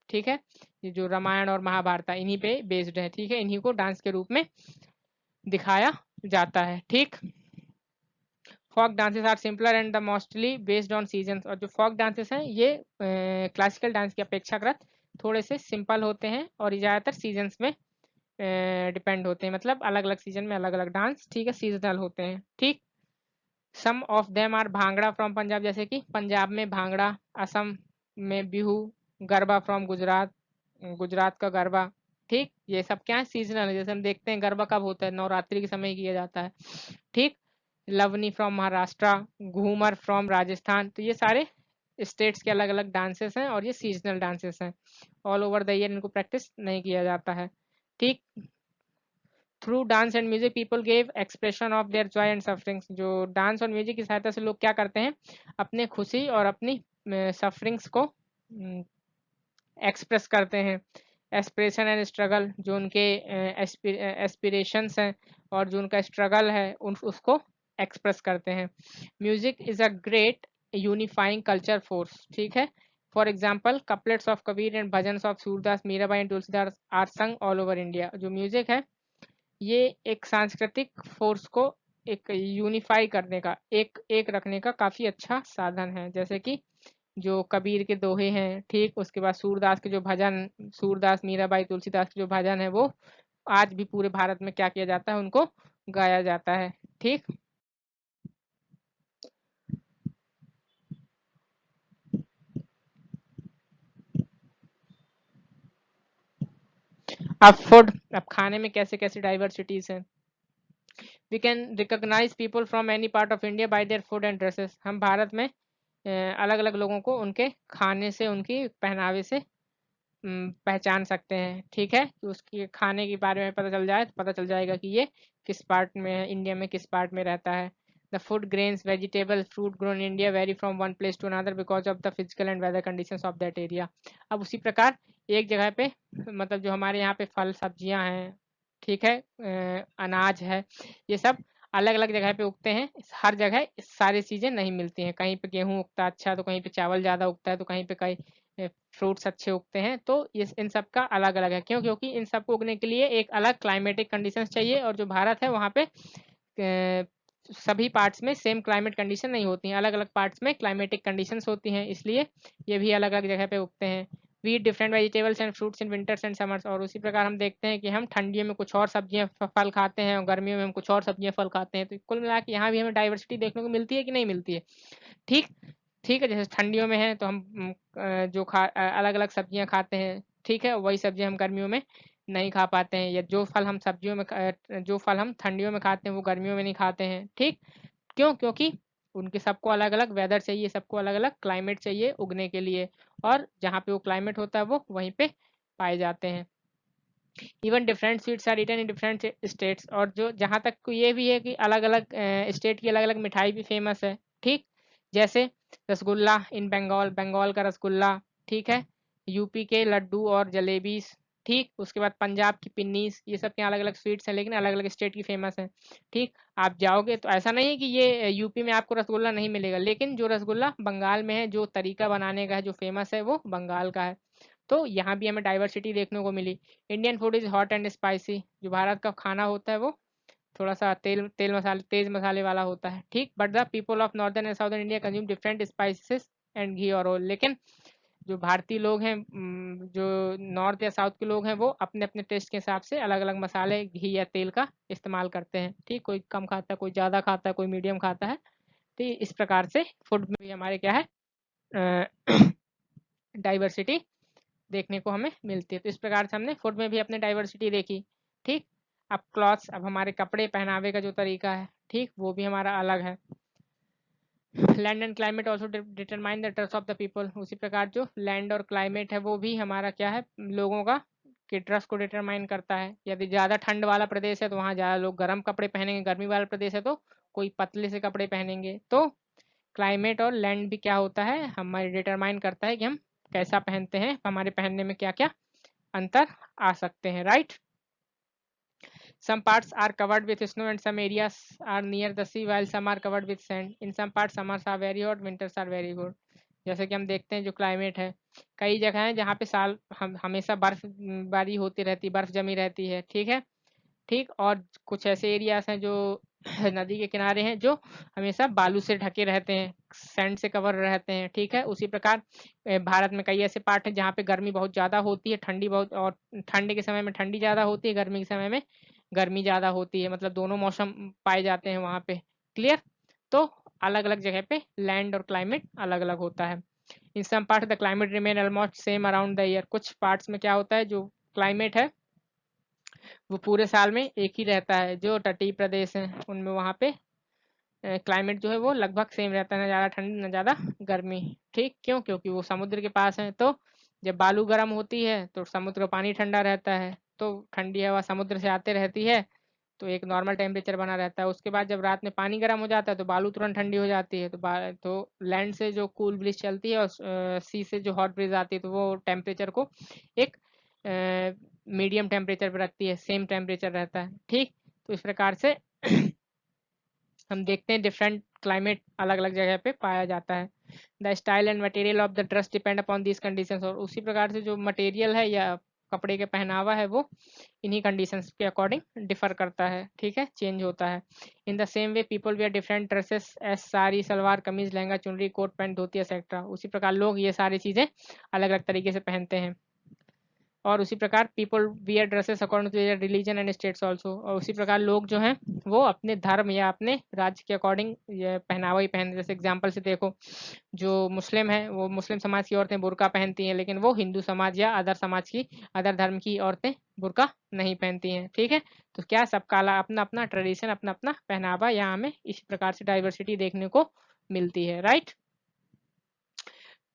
ठीक है, ये जो रामायण और महाभारत है, इन्हीं पे बेस्ड है, ठीक है, इन्हीं को डांस के रूप में दिखाया जाता है, ठीक। Folk dances are simpler and the mostly based on seasons, और जो फोक डांसेस हैं ये क्लासिकल डांस की अपेक्षाकृत थोड़े से सिंपल होते हैं और ये ज़्यादातर सीजन्स में डिपेंड होते हैं, मतलब अलग अलग सीजन में अलग अलग डांस, ठीक है, सीजनल होते हैं, ठीक। Some of them are bhangra from Punjab, जैसे कि पंजाब में भांगड़ा, असम में बिहू, गरबा फ्रॉम गुजरात, गुजरात का गरबा, ठीक। ये सब क्या है, सीजनल है, जैसे हम देखते हैं गरबा कब होता है, नवरात्रि के समय किया जाता है, ठीक। लवनी फ्रॉम महाराष्ट्र, घूमर फ्रॉम राजस्थान, तो ये सारे स्टेट्स के अलग अलग डांसेस हैं और ये सीजनल डांसेस हैं, ऑल ओवर द ईयर इनको प्रैक्टिस नहीं किया जाता है, ठीक। Through dance and music people gave expression of their Joy and sufferings, जो डांस और म्यूजिक की सहायता से लोग क्या करते हैं, अपने खुशी और अपनी सफरिंग्स को एक्सप्रेस करते हैं। एस्पिरेशन एंड स्ट्रगल, जो उनके एस्पिरेशंस हैं और जो उनका स्ट्रगल है उसको एक्सप्रेस करते हैं। Music is a great unifying culture force, ठीक है। For example couplets of Kabir and bhajans of Surdas, Mirabai and Tulsidas are sung all over India. जो म्यूजिक है ये एक सांस्कृतिक फोर्स को एक यूनिफाई करने का, एक रखने का काफी अच्छा साधन है, जैसे कि जो कबीर के दोहे हैं, ठीक, उसके बाद सूरदास के जो भजन, सूरदास मीराबाई तुलसीदास के जो भजन है वो आज भी पूरे भारत में क्या किया जाता है, उनको गाया जाता है, ठीक। अब खाने में कैसे कैसे डाइवर्सिटीज हैं। We can recognize people from any part of India by their food and dresses, हम भारत में अलग अलग लोगों को उनके खाने से, उनकी पहनावे से पहचान सकते हैं, ठीक है, कि उसकी खाने के बारे में पता चल जाए तो पता चल जाएगा कि ये किस पार्ट में है, इंडिया में किस पार्ट में रहता है। The food grains vegetable fruit grown India vary from one place to another because of the physical and weather conditions of that area. अब उसी प्रकार एक जगह पे, मतलब जो हमारे यहाँ पे फल सब्जियां हैं, ठीक है, अनाज है, ये सब अलग अलग जगह पे उगते हैं, हर जगह सारी चीज़ें नहीं मिलती हैं, कहीं पे गेहूँ उगता है अच्छा, तो कहीं पे चावल ज़्यादा उगता है, तो कहीं पे कहीं फ्रूट्स अच्छे उगते हैं, तो ये इन सब का अलग अलग है, क्यों, क्योंकि इन सबको उगने के लिए एक अलग क्लाइमेटिक कंडीशंस चाहिए, और जो भारत है वहाँ पे सभी पार्ट्स में सेम क्लाइमेट कंडीशन नहीं होती हैं, अलग अलग पार्ट्स में क्लाइमेटिक कंडीशंस होती हैं, इसलिए ये भी अलग अलग जगह पे उगते हैं। We different vegetables and fruits in winters and summers, और उसी प्रकार हम देखते हैं कि हम ठंडियों में कुछ और सब्जियां फल खाते हैं और गर्मियों में हम कुछ और सब्जियां फल खाते हैं, तो कुल मिला के यहाँ भी हमें डाइवर्सिटी देखने को मिलती है कि नहीं मिलती है, ठीक। ठीक है, जैसे ठंडियों में है तो हम जो अलग अलग सब्जियां खाते हैं, ठीक है, वही सब्जियां हम गर्मियों में नहीं खा पाते हैं, या जो फल हम सब्जियों में जो फल हम ठंडियों में खाते हैं वो गर्मियों में नहीं खाते हैं, ठीक। क्यों, क्योंकि उनके सबको अलग अलग वेदर चाहिए, सबको अलग अलग क्लाइमेट चाहिए उगने के लिए, और जहाँ पे वो क्लाइमेट होता है वो वहीं पे पाए जाते हैं। Even different sweets are eaten in different states, और जो जहाँ तक ये भी है कि अलग अलग स्टेट की अलग अलग मिठाई भी फेमस है, ठीक। जैसे रसगुल्ला इन बंगाल, बंगाल का रसगुल्ला, ठीक है, यूपी के लड्डू और जलेबी, ठीक। उसके बाद पंजाब की पिन्नीस, ये सब के अलग अलग स्वीट्स हैं लेकिन अलग अलग स्टेट की फेमस हैं, ठीक। आप जाओगे तो ऐसा नहीं है कि ये यूपी में आपको रसगुल्ला नहीं मिलेगा, लेकिन जो रसगुल्ला बंगाल में है, जो तरीका बनाने का है, जो फेमस है, वो बंगाल का है, तो यहाँ भी हमें डाइवर्सिटी देखने को मिली। Indian food is hot and spicy, जो भारत का खाना होता है वो थोड़ा सा तेल तेल मसाले तेज मसाले वाला होता है, ठीक। But the people of northern and southern India consume different spices and ghee और ऑयल, लेकिन जो भारतीय लोग हैं, जो नॉर्थ या साउथ के लोग हैं, वो अपने अपने टेस्ट के हिसाब से अलग अलग मसाले, घी या तेल का इस्तेमाल करते हैं, ठीक। कोई कम खाता है, कोई ज़्यादा खाता है, कोई मीडियम खाता है, तो इस प्रकार से फूड में भी हमारे क्या है, डाइवर्सिटी देखने को हमें मिलती है। तो इस प्रकार से हमने फूड में भी अपने डाइवर्सिटी देखी, ठीक। अब क्लॉथ्स, अब हमारे कपड़े पहनावे का जो तरीका है, ठीक, वो भी हमारा अलग है। Land and climate also determine the dress of the people, उसी प्रकार जो लैंड और क्लाइमेट है वो भी हमारा क्या है, लोगों का कि ड्रेस को डिटरमाइन करता है। यदि ज़्यादा ठंड वाला प्रदेश है तो वहाँ ज़्यादा लोग गर्म कपड़े पहनेंगे, गर्मी वाला प्रदेश है तो कोई पतले से कपड़े पहनेंगे। तो क्लाइमेट और लैंड भी क्या होता है, हमारे डिटरमाइन करता है कि हम कैसा पहनते हैं, हमारे पहनने में क्या क्या अंतर आ सकते हैं, right. Some parts are covered with snow and some areas are near the sea while some are covered with sand. In some parts summers are very hot, winters are very good. जैसे कि हम देखते हैं जो climate है, कई जगह है जहाँ पे साल हमेशा बर्फबारी होती रहती, बर्फ जमी रहती है, ठीक है, ठीक। और कुछ ऐसे एरियाज हैं जो नदी के किनारे हैं जो हमेशा बालू से ढके रहते हैं, सैंड से कवर रहते हैं, ठीक है। उसी प्रकार भारत में कई ऐसे पार्ट हैं जहाँ पे गर्मी बहुत ज़्यादा होती है, ठंडी बहुत, और ठंड के समय में ठंडी ज़्यादा होती है, गर्मी के समय में गर्मी ज़्यादा होती है, मतलब दोनों मौसम पाए जाते हैं वहाँ पे। क्लियर? तो अलग अलग जगह पे लैंड और क्लाइमेट अलग अलग होता है। In some part the climate remain almost same around the year. कुछ पार्ट्स में क्या होता है, जो क्लाइमेट है वो पूरे साल में एक ही रहता है। जो तटीय प्रदेश हैं उनमें वहाँ पे क्लाइमेट जो है वो लगभग सेम रहता है, ना ज़्यादा ठंड ना ज़्यादा गर्मी, ठीक। क्यों? क्योंकि वो समुद्र के पास है। तो जब बालू गर्म होती है तो समुद्र का पानी ठंडा रहता है, तो ठंडी हवा समुद्र से आते रहती है, तो एक नॉर्मल टेम्परेचर बना रहता है। उसके बाद जब रात में पानी गर्म हो जाता है तो बालू तुरंत ठंडी हो जाती है, तो लैंड से जो कूल ब्रीज चलती है और सी से जो हॉट ब्रीज आती है, तो वो टेम्परेचर को एक मीडियम टेम्परेचर पर रखती है, सेम टेम्परेचर रहता है, ठीक। तो इस प्रकार से हम देखते हैं डिफरेंट क्लाइमेट अलग अलग जगह पे पाया जाता है। The style and material of the dress depend upon these conditions. और उसी प्रकार से जो मटेरियल है या कपड़े के पहनावा है वो इन्हीं कंडीशंस के अकॉर्डिंग डिफर करता है, ठीक है, चेंज होता है। In the same way people wear different dresses as sari, salwar kameez, lehenga, चुनरी, कोट पैंट, धोती एक्सेट्रा। उसी प्रकार लोग ये सारी चीजें अलग अलग तरीके से पहनते हैं। और उसी प्रकार people wear dresses according to their religion and states also. और उसी प्रकार लोग जो हैं वो अपने धर्म या अपने राज्य के अकॉर्डिंग ये पहनावा ही पहनते हैं। जैसे एग्जांपल से देखो, जो मुस्लिम है वो मुस्लिम समाज की औरतें बुर्का पहनती हैं, लेकिन वो हिंदू समाज या अदर धर्म की औरतें बुर्का नहीं पहनती हैं, ठीक है। तो क्या सबका अपना अपना ट्रेडिशन, अपना अपना पहनावा, यहाँ हमें इस प्रकार से डाइवर्सिटी देखने को मिलती है, right.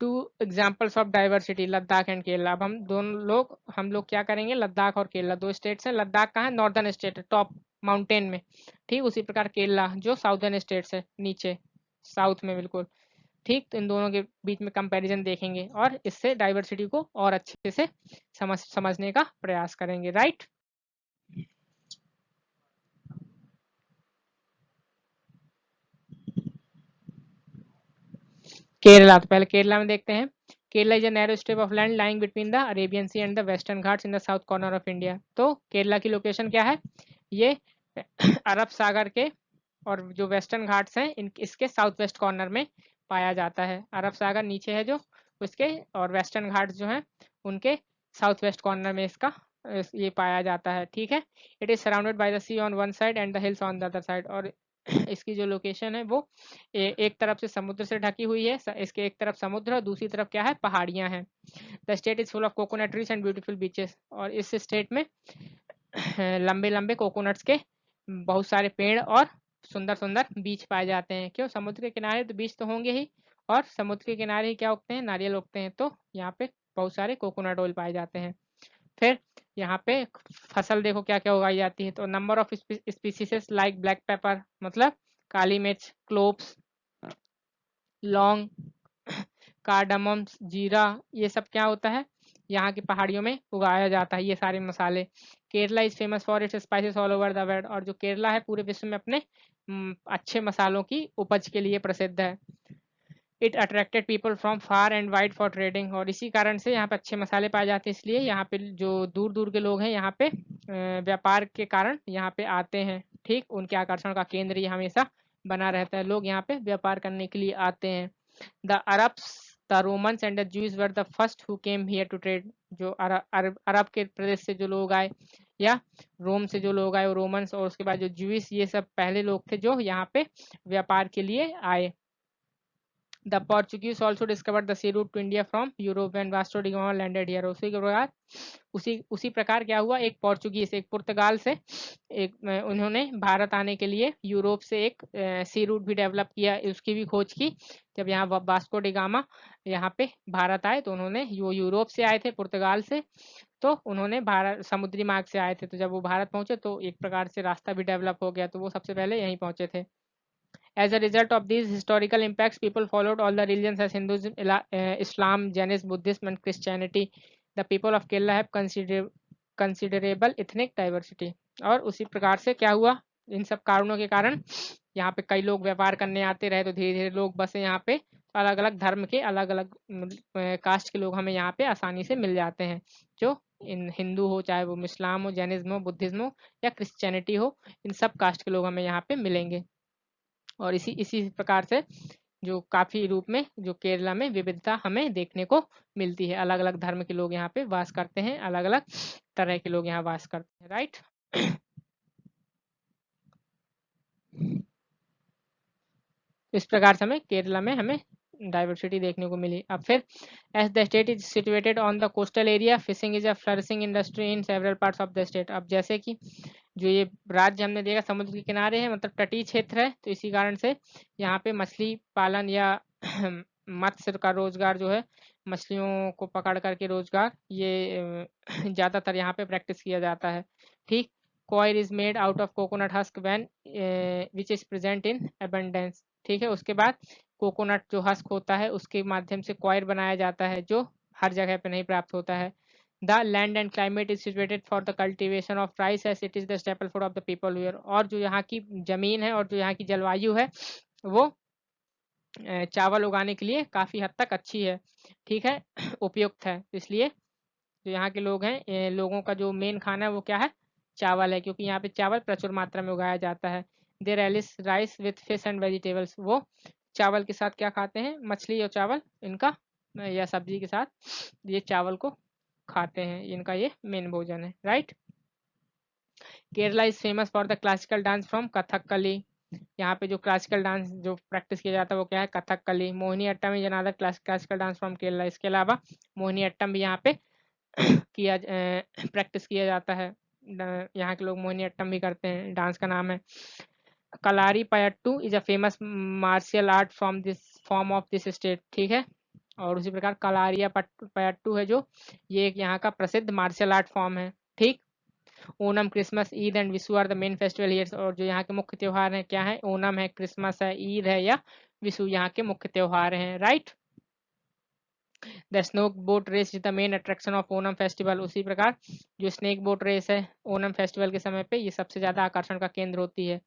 Two examples of diversity, Ladakh and Kerala. अब हम लोग क्या करेंगे, लद्दाख और केरला दो स्टेट्स हैं। लद्दाख कहाँ है, नॉर्दर्न स्टेट है, टॉप माउंटेन में, ठीक। उसी प्रकार केरला जो साउदर्न स्टेट्स है, नीचे साउथ में बिल्कुल, ठीक। तो इन दोनों के बीच में कंपैरिजन देखेंगे और इससे डाइवर्सिटी को और अच्छे से समझने का प्रयास करेंगे, राइट। केरला, तो पहले केरला में देखते हैं। Kerala is a narrow strip of land lying between the Arabian Sea and the Western Ghats in the south corner of India. तो केरला की लोकेशन क्या है, ये अरब सागर के और जो वेस्टर्न घाट्स हैं इसके साउथ वेस्ट कॉर्नर में पाया जाता है। अरब सागर नीचे है जो उसके, और वेस्टर्न घाट्स जो हैं उनके साउथ वेस्ट कॉर्नर में इसका ये पाया जाता है, ठीक है। It is surrounded by the sea on one side and the hills on the other side. और इसकी जो लोकेशन है वो एक तरफ से समुद्र से ढकी हुई है, इसके एक तरफ समुद्र और दूसरी तरफ क्या है, पहाड़ियां हैं। The state is full of coconut trees and beautiful beaches. और इस स्टेट में लंबे लंबे कोकोनट्स के बहुत सारे पेड़ और सुंदर सुंदर बीच पाए जाते हैं। क्यों, समुद्र के किनारे तो बीच तो होंगे ही, और समुद्र के किनारे ही क्या उगते हैं, नारियल उगते हैं। तो यहाँ पे बहुत सारे कोकोनट ऑयल पाए जाते हैं। फिर यहाँ पे फसल देखो क्या क्या उगाई जाती है। तो number of species like black pepper, मतलब काली मिर्च, क्लोव्स, लौंग, कार्डामम, जीरा, ये सब क्या होता है, यहाँ की पहाड़ियों में उगाया जाता है ये सारे मसाले। Kerala is famous for its spices all over the world. और जो केरला है पूरे विश्व में अपने अच्छे मसालों की उपज के लिए प्रसिद्ध है। It attracted people from far and wide for trading. और इसी कारण से यहाँ पे अच्छे मसाले पाए जाते हैं, इसलिए यहाँ पे जो दूर दूर के लोग हैं यहाँ पे व्यापार के कारण यहाँ पे आते हैं, ठीक। उनके आकर्षण का केंद्र ये हमेशा बना रहता है, लोग यहाँ पे व्यापार करने के लिए आते हैं। The Arabs, the Romans and the Jews were the first who came here to trade. जो अरब के प्रदेश से जो लोग आए या रोम से जो लोग आए, वो रोमन्स, और उसके बाद जो ज्यूस, ये सब पहले लोग थे जो यहाँ पे व्यापार के लिए आए। The Portuguese also discovered the sea route to India from Europe when Vasco da Gama landed here. उसी प्रकार क्या हुआ, एक पोर्चुगीज, एक पुर्तगाल से एक उन्होंने भारत आने के लिए यूरोप से एक सी रूट भी डेवलप किया, उसकी भी खोज की। जब यहाँ वास्को डी गामा यहाँ पे भारत आए तो उन्होंने वो यूरोप से आए थे, पुर्तगाल से, तो उन्होंने भारत समुद्री मार्ग से आए थे। तो जब वो भारत पहुंचे तो एक प्रकार से रास्ता भी डेवलप हो गया, तो वो सबसे पहले यहीं पहुंचे थे। As a result of these historical impacts, people followed all the religions as Hinduism, Islam, Jainism, Buddhism, and Christianity. The people of Kerala have considerable ethnic diversity. और उसी प्रकार से क्या हुआ, इन सब कारणों के कारण यहाँ पे कई लोग व्यापार करने आते रहे, तो धीरे धीरे लोग बसे यहाँ पे, अलग अलग धर्म के अलग अलग कास्ट के लोग हमें यहाँ पे आसानी से मिल जाते हैं, जो इन हिंदू हो, चाहे वो इस्लाम हो, जैनिज्म हो, बुद्धिज्म हो या क्रिश्चियनिटी हो, इन सब कास्ट के लोग हमें यहाँ पे मिलेंगे। और इसी इसी प्रकार से जो काफी रूप में जो केरला में विविधता हमें देखने को मिलती है, अलग अलग धर्म के लोग यहाँ पे वास करते हैं, अलग अलग तरह के लोग यहाँ वास करते हैं, राइट। इस प्रकार से हमें केरला में हमें डाइवर्सिटी देखने को मिली। अब फिर as the state is situated on the coastal area, fishing is a flourishing industry in several parts of the state. अब जैसे कि जो ये राज्य हमने देखा समुद्र के किनारे है, मतलब तटीय क्षेत्र है, तो इसी कारण से यहाँ पे मछली पालन या मत्स्य का रोजगार जो है, मछलियों को पकड़ करके रोजगार, ये ज्यादातर यहाँ पे प्रैक्टिस किया जाता है, ठीक। Coir is made out of coconut husk when which is present in abundance, ठीक है। उसके बाद कोकोनट जो हस्क होता है उसके माध्यम से कॉयर बनाया जाता है, जो हर जगह पे नहीं प्राप्त होता है। The land and climate is situated for the cultivation of rice as it is the staple food of the people here. और जो यहाँ की जमीन है और जो यहाँ की जलवायु है वो चावल उगाने के लिए काफी हद तक अच्छी है, ठीक है, उपयुक्त है। इसलिए जो यहाँ के लोग हैं, लोगों का जो मेन खाना है वो क्या है, चावल है, क्योंकि यहाँ पे चावल प्रचुर मात्रा में उगाया जाता है। They relish rice with fish and vegetables, वो चावल के साथ क्या खाते हैं, मछली और चावल इनका, या सब्जी के साथ ये चावल को खाते हैं, इनका ये मेन भोजन है, right. Kerala is famous for the classical dance from Kathakali. यहाँ पे जो क्लासिकल डांस जो प्रैक्टिस किया जाता है वो क्या है, Kathakali. Mohini Attam is another classical dance from Kerala. इसके अलावा मोहिनी अट्टम भी यहाँ पे किया प्रैक्टिस किया जाता है, यहाँ के लोग मोहिनी अट्टम भी करते हैं, डांस का नाम है Kalari Payattu. Is a famous martial art from this form of this state, ठीक है। और उसी प्रकार कलारिया पयट्टू है जो, ये एक यहाँ का प्रसिद्ध मार्शियल आर्ट फॉर्म है, ठीक। Onam, Christmas, Eid and Vishu are the main festival here. और जो यहाँ के मुख्य त्योहार हैं क्या है, ओनम है, क्रिसमस है, ईद है या विशु यहाँ के मुख्य त्योहार हैं, right. The snake boat race is the main attraction of Onam festival. उसी प्रकार जो स्नेक बोट रेस है ओनम फेस्टिवल के समय पे ये सबसे ज्यादा आकर्षण का केंद्र होती है,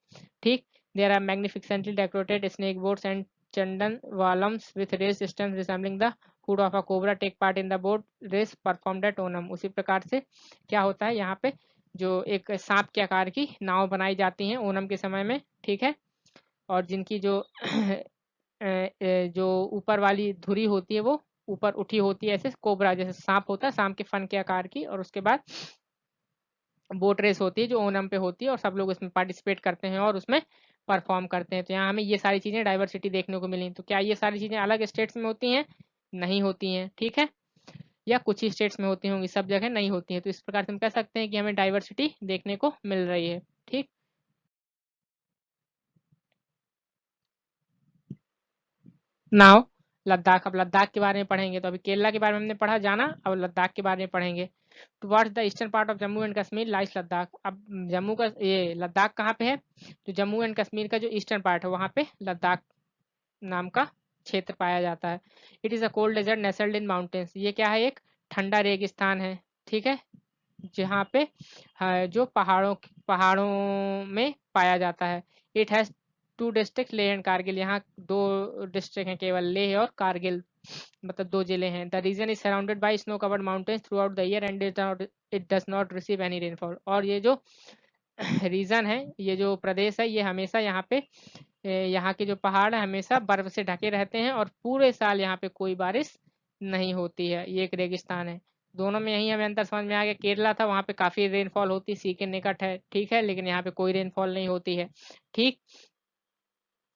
ठीक। There are magnificently decorated snake boats and chundan vallams with race system resembling the hood of a cobra take part in the boat race performed at Onam. उसी प्रकार से क्या होता है, यहाँ पे जो एक सांप के आकार की नाव बनाई जाती है ओनम के समय में, ठीक है। और जिनकी जो जो ऊपर वाली धुरी होती है वो ऊपर उठी होती है, ऐसे कोबरा जैसे सांप होता है, सांप के फन के आकार की। और उसके बाद बोट रेस होती है जो ओनम पे होती है, और सब लोग इसमें पार्टिसिपेट करते हैं और उसमें परफॉर्म करते हैं। तो यहाँ हमें ये सारी चीजें डाइवर्सिटी देखने को मिली। तो क्या ये सारी चीजें अलग स्टेट्स में होती हैं, नहीं होती हैं, ठीक है, या कुछ ही स्टेट्स में होती होंगी, सब जगह नहीं होती है। तो इस प्रकार से हम कह सकते हैं कि हमें डाइवर्सिटी देखने को मिल रही है, ठीक। नाउ लद्दाख, अब लद्दाख के बारे में पढ़ेंगे। तो अभी केरला के बारे में हमने पढ़ा जाना, अब लद्दाख के बारे में पढ़ेंगे। Towards the eastern part of Jammu and Kashmir lies Ladakh. अब जम्मू का ये लद्दाख कहाँ पे है, तो जम्मू एंड कश्मीर का जो ईस्टर्न पार्ट है वहाँ पे लद्दाख नाम का क्षेत्र पाया जाता है। It is a cold desert nestled in mountains. ये क्या है, एक ठंडा रेगिस्तान है, ठीक है, जहाँ पे जो पहाड़ों में पाया जाता है। It has two district, Leh and Kargil. यहाँ दो डिस्ट्रिक्ट हैं केवल, लेह और कारगिल, मतलब दो जिले हैं। The region is surrounded by snow covered mountains throughout the year and it does not receive any rainfall. और ये जो रीजन है, ये जो प्रदेश है, ये हमेशा यहाँ पे यहाँ के जो पहाड़ है हमेशा बर्फ से ढके रहते हैं और पूरे साल यहाँ पे कोई बारिश नहीं होती है। ये एक रेगिस्तान है। दोनों में यही हमें अंतर समझ में आ गया। केरला था, वहाँ पे काफी रेनफॉल होती, सी के निकट है, ठीक है, लेकिन यहाँ पे कोई रेनफॉल नहीं होती है, ठीक।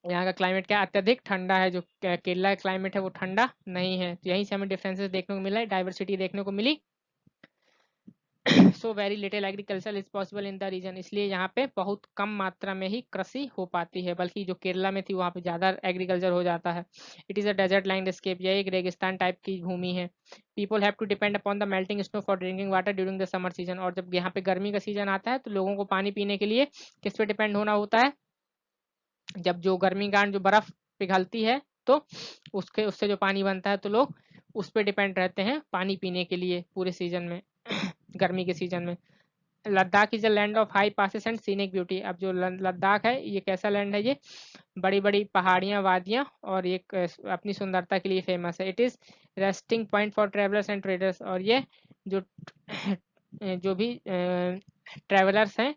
यहाँ का क्लाइमेट क्या अत्यधिक ठंडा है, जो केरला का क्लाइमेट है वो ठंडा नहीं है। तो यहीं से हमें डिफरेंसेस देखने को मिला है, डाइवर्सिटी देखने को मिली। So very little agriculture is possible in the region. इसलिए यहाँ पे बहुत कम मात्रा में ही कृषि हो पाती है, बल्कि जो केरला में थी वहाँ पे ज्यादा एग्रीकल्चर हो जाता है। It is a desert landscape, यह एक रेगिस्तान टाइप की भूमि है। People have to depend upon the melting snow for drinking water during the summer season. और जब यहाँ पे गर्मी का सीजन आता है तो लोगों को पानी पीने के लिए किस पे डिपेंड होना होता है, जब जो गर्मी कारण जो बर्फ पिघलती है तो उससे जो पानी बनता है तो लोग उस पर डिपेंड रहते हैं पानी पीने के लिए पूरे सीजन में। गर्मी के सीजन में। Ladakh is a land of high passes and scenic beauty. अब जो लद्दाख है ये कैसा लैंड है, ये बड़ी बड़ी पहाड़ियाँ, वादियाँ और एक अपनी सुंदरता के लिए फेमस है। It is resting point for travellers and traders. और ये जो जो भी ट्रेवलर्स हैं,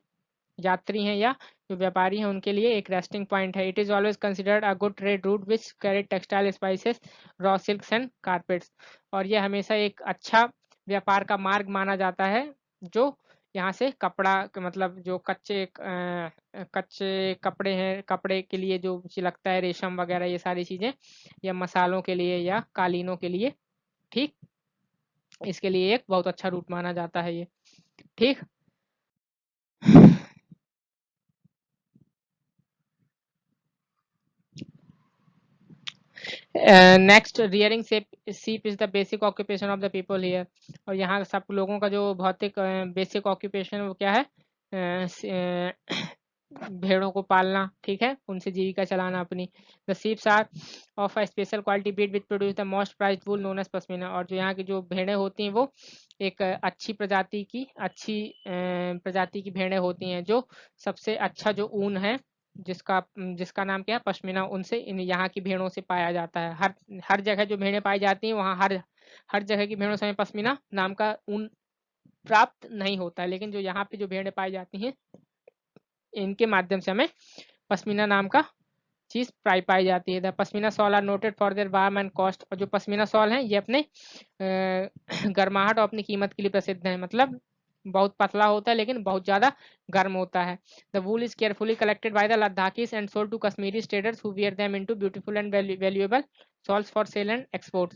यात्री हैं या जो व्यापारी हैं, उनके लिए एक रेस्टिंग पॉइंट है। It is always considered a good trade route which carry textile, spices, raw silks and carpets. और ये हमेशा एक अच्छा व्यापार का मार्ग माना जाता है, जो यहाँ से कपड़ा मतलब जो कच्चे कपड़े हैं, कपड़े के लिए जो लगता है, रेशम वगैरह ये सारी चीज़ें, या मसालों के लिए या कालीनों के लिए, ठीक, इसके लिए एक बहुत अच्छा रूट माना जाता है ये, ठीक। Next, rearing sheep is the basic occupation of the people here. और यहाँ सब लोगों का जो भौतिक बेसिक ऑक्यूपेशन वो क्या है, भेड़ों को पालना, ठीक है, उनसे जीविका चलाना अपनी। The sheeps are of a special quality breed which produce the most prized wool known as pashmina. और जो यहाँ की जो भेड़ें होती हैं वो एक अच्छी प्रजाति की भेड़ें होती हैं, जो सबसे अच्छा जो ऊन है, जिसका नाम क्या है, पश्मीना, उनसे यहाँ की भेड़ों से पाया जाता है। हर हर जगह जो भेड़ें पाई जाती हैं वहाँ हर हर जगह की भेड़ों से हमें पश्मीना नाम का ऊन प्राप्त नहीं होता है, लेकिन जो यहाँ पे जो भेड़ें पाई जाती हैं इनके माध्यम से हमें पश्मीना नाम का चीज पाई जाती है। The pashmina shawl are noted for their warm and cost. और जो पश्मीना सॉल हैं ये अपने गर्माहट और अपनी कीमत के लिए प्रसिद्ध है। मतलब बहुत पतला होता है लेकिन बहुत ज्यादा गर्म होता है। The wool is carefully collected by the Ladakhis and sold to Kashmiri traders who weave them into beautiful and valuable shawls for sale and export.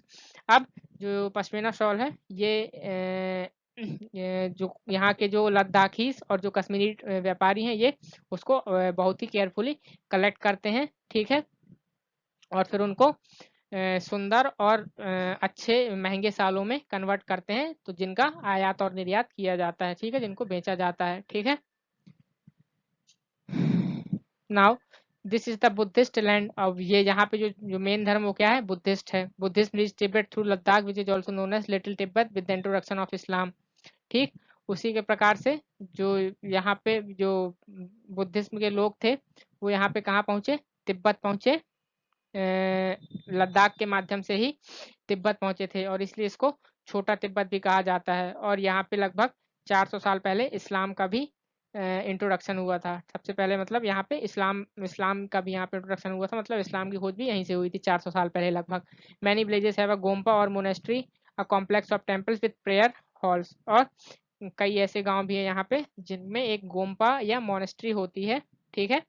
अब जो पश्मीना शॉल है ये जो यहाँ के जो लद्दाखीज और जो कश्मीरी व्यापारी हैं, ये उसको बहुत ही केयरफुली कलेक्ट करते हैं, ठीक है, और फिर उनको सुंदर और अच्छे महंगे सालों में कन्वर्ट करते हैं, तो जिनका आयात और निर्यात किया जाता है, ठीक है, जिनको बेचा जाता है, ठीक है। Now this is the Buddhist land. अब ये यहाँ पे जो मेन धर्म वो क्या है, बुद्धिस्ट है। Buddhism reach Tibet through Ladakh which is also known as little Tibet with the introduction of Islam, ठीक। उसी के प्रकार से जो यहाँ पे जो बुद्धिज्म के लोग थे वो यहाँ पे कहाँ पहुँचे, तिब्बत पहुँचे, लद्दाख के माध्यम से ही तिब्बत पहुंचे थे, और इसलिए इसको छोटा तिब्बत भी कहा जाता है। और यहाँ पे लगभग 400 साल पहले इस्लाम का भी इंट्रोडक्शन हुआ था। सबसे पहले मतलब यहाँ पे इस्लाम का भी यहाँ पे इंट्रोडक्शन हुआ था, मतलब इस्लाम की खोज भी यहीं से हुई थी 400 साल पहले लगभग। मैनी विलेजेस हैव अ गोम्पा और monastery, a complex of temples with prayer halls. और कई ऐसे गांव भी है यहाँ पे जिनमें एक गोम्पा या मोनेस्ट्री होती है, ठीक है।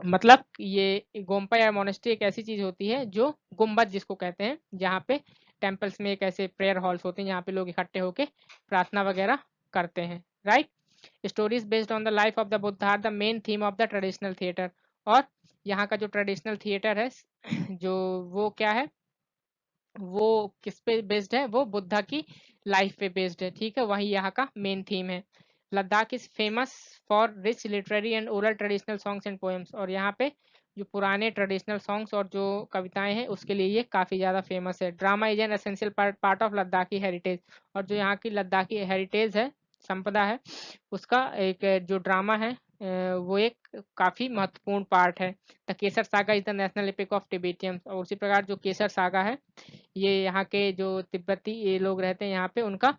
मतलब ये गोम्पा या मोनेस्ट्री एक ऐसी चीज होती है जो गुम्बद जिसको कहते हैं, जहाँ पे टेम्पल्स में एक ऐसे प्रेयर हॉल्स होते हैं जहाँ पे लोग इकट्ठे होके प्रार्थना वगैरह करते हैं, right. Stories based on the life of the Buddha are the main theme of the traditional theatre. और यहाँ का जो ट्रेडिशनल थिएटर है जो वो क्या है, वो किस पे बेस्ड है, वो बुद्धा की लाइफ पे बेस्ड है, ठीक है, वही यहाँ का मेन थीम है। Ladakh is famous for rich literary and oral traditional songs and poems. और यहाँ पे जो पुराने ट्रेडिशनल सॉन्ग्स और जो कविताएं हैं उसके लिए ये काफ़ी ज़्यादा फेमस है। Drama is an essential part of Ladakhi heritage. और जो यहाँ की लद्दाखी हेरिटेज है, संपदा है, उसका एक जो ड्रामा है वो एक काफ़ी महत्वपूर्ण पार्ट है। The Kesar Saga is the national epic of Tibetans. और उसी प्रकार जो केसर सागा है ये यहाँ के जो तिब्बती ये लोग रहते हैं यहाँ पे, उनका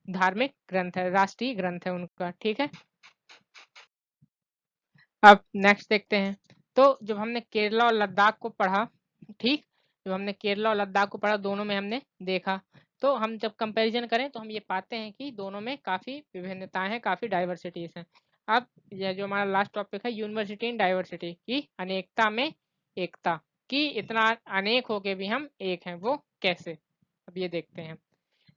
धार्मिक ग्रंथ है, राष्ट्रीय ग्रंथ है उनका, ठीक है। अब नेक्स्ट देखते हैं। तो जब हमने केरला और लद्दाख को पढ़ा, ठीक, जब हमने केरला और लद्दाख को पढ़ा, दोनों में हमने देखा, तो हम जब कंपैरिजन करें तो हम ये पाते हैं कि दोनों में काफ़ी विभिन्नताएं हैं, काफ़ी डाइवर्सिटीज हैं। अब यह जो हमारा लास्ट टॉपिक है, यूनिवर्सिटी इन डाइवर्सिटी, की अनेकता में एकता, कि इतना अनेक होके भी हम एक हैं, वो कैसे, अब ये देखते हैं।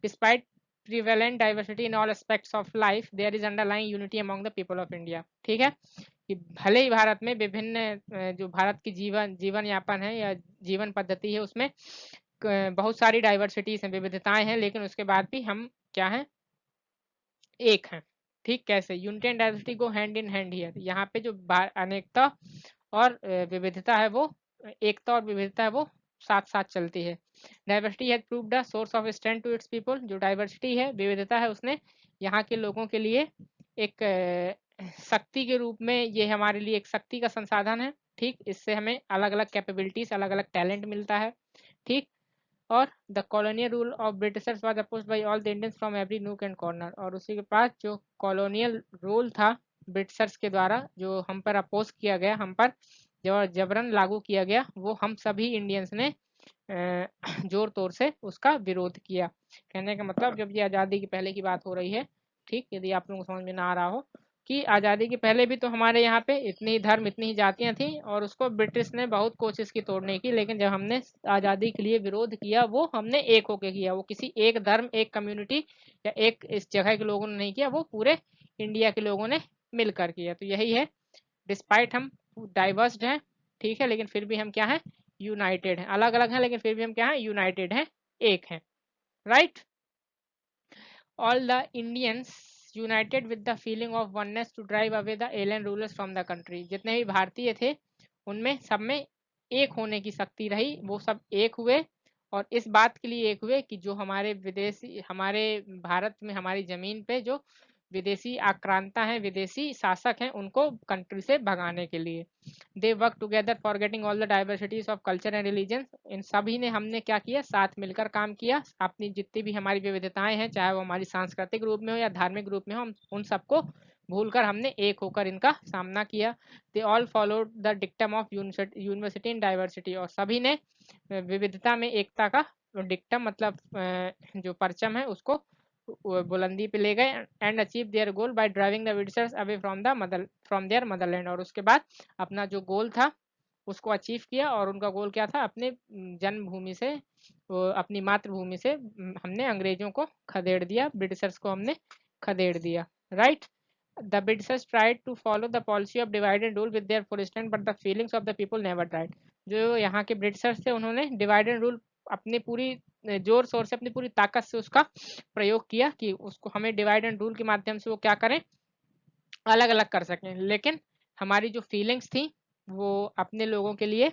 Despite prevalent diversity in all aspects of life, there is underlying unity among the people of India, ठीक है, कि भले ही भारत में विभिन्न जो भारत की जीवन यापन है या जीवन पद्धति है उसमें बहुत सारी डाइवर्सिटीज हैं, विविधताएं हैं, लेकिन उसके बाद भी हम क्या हैं, एक हैं, ठीक। कैसे, unity and diversity go hand in hand here. यहाँ पे जो अनेकता और विविधता है वो, एकता और विविधता है वो साथ साथ चलती है। Diversity has proved the source of strength to its people. जो डाइवर्सिटी है, विविधता है, उसने यहाँ के लोगों के लिए एक शक्ति के रूप में, ये हमारे लिए एक शक्ति का संसाधन है। ठीक, इससे हमें अलग अलग कैपेबिलिटीज, अलग अलग टैलेंट मिलता है। ठीक, और the colonial rule of Britishers was opposed by all the Indians from every nook and corner. और उसी के पास जो कॉलोनियल रूल था ब्रिटिशर्स के द्वारा, जो हम पर अपोज किया गया, हम पर जो जबरन लागू किया गया, वो हम सभी इंडियंस ने जोर तौर से उसका विरोध किया। कहने का मतलब, जब ये आज़ादी की पहले की बात हो रही है, ठीक, यदि आप लोगों को समझ में ना आ रहा हो कि आज़ादी के पहले भी तो हमारे यहाँ पे इतनी ही धर्म, इतनी ही जातियाँ थी, और उसको ब्रिटिश ने बहुत कोशिश की तोड़ने की, लेकिन जब हमने आज़ादी के लिए विरोध किया, वो हमने एक होके किया। वो किसी एक धर्म, एक कम्युनिटी या एक इस जगह के लोगों ने नहीं किया, वो पूरे इंडिया के लोगों ने मिलकर किया। तो यही है, डिस्पाइट हम डाइवर्स्ड हैं, ठीक है, लेकिन फिर भी हम क्या हैं, यूनाइटेड हैं। अलग अलग हैं, लेकिन फिर भी हम क्या हैं, यूनाइटेड हैं, एक हैं। Right, all the Indians united with the feeling of oneness to drive away the alien rulers from the country. जितने भी भारतीय थे, उनमें सब में एक होने की शक्ति रही, वो सब एक हुए, और इस बात के लिए एक हुए कि जो हमारे विदेशी, हमारे भारत में, हमारी जमीन पे जो विदेशी आक्रांता हैं, विदेशी शासक हैं, उनको कंट्री से भगाने के लिए। They work together forgetting all the diversities of culture and religion. इन सभी ने, हमने क्या किया, साथ मिलकर काम किया। अपनी जितनी भी हमारी विविधताएं हैं, चाहे वो हमारी सांस्कृतिक रूप में हो या धार्मिक रूप में हो, हम उन सबको भूलकर हमने एक होकर इनका सामना किया। They all followed the dictum of university in diversity. और सभी ने विविधता में एकता का डिक्टम, मतलब जो परचम है, उसको बुलंदी पे ले गए। And achieve their goal by driving the Britishers away from their motherland. और उसके बाद अपना जो गोल था, उसको अचीव किया। और उनका गोल क्या था, अपने जन्मभूमि से, अपनी मातृभूमि से हमने अंग्रेजों को खदेड़ दिया, ब्रिटिशर्स को हमने खदेड़ दिया। Right, the Britishers tried to follow the policy of divide and rule with their full strength, but the feelings of the people never died. जो यहाँ के ब्रिटिशर्स थे, उन्होंने डिवाइड एंड रूल अपनी पूरी जोर शोर से, अपनी पूरी ताकत से उसका प्रयोग किया कि उसको हमें डिवाइड एंड रूल के माध्यम से वो क्या करें, अलग अलग कर सकें। लेकिन हमारी जो फीलिंग्स थी, वो अपने लोगों के लिए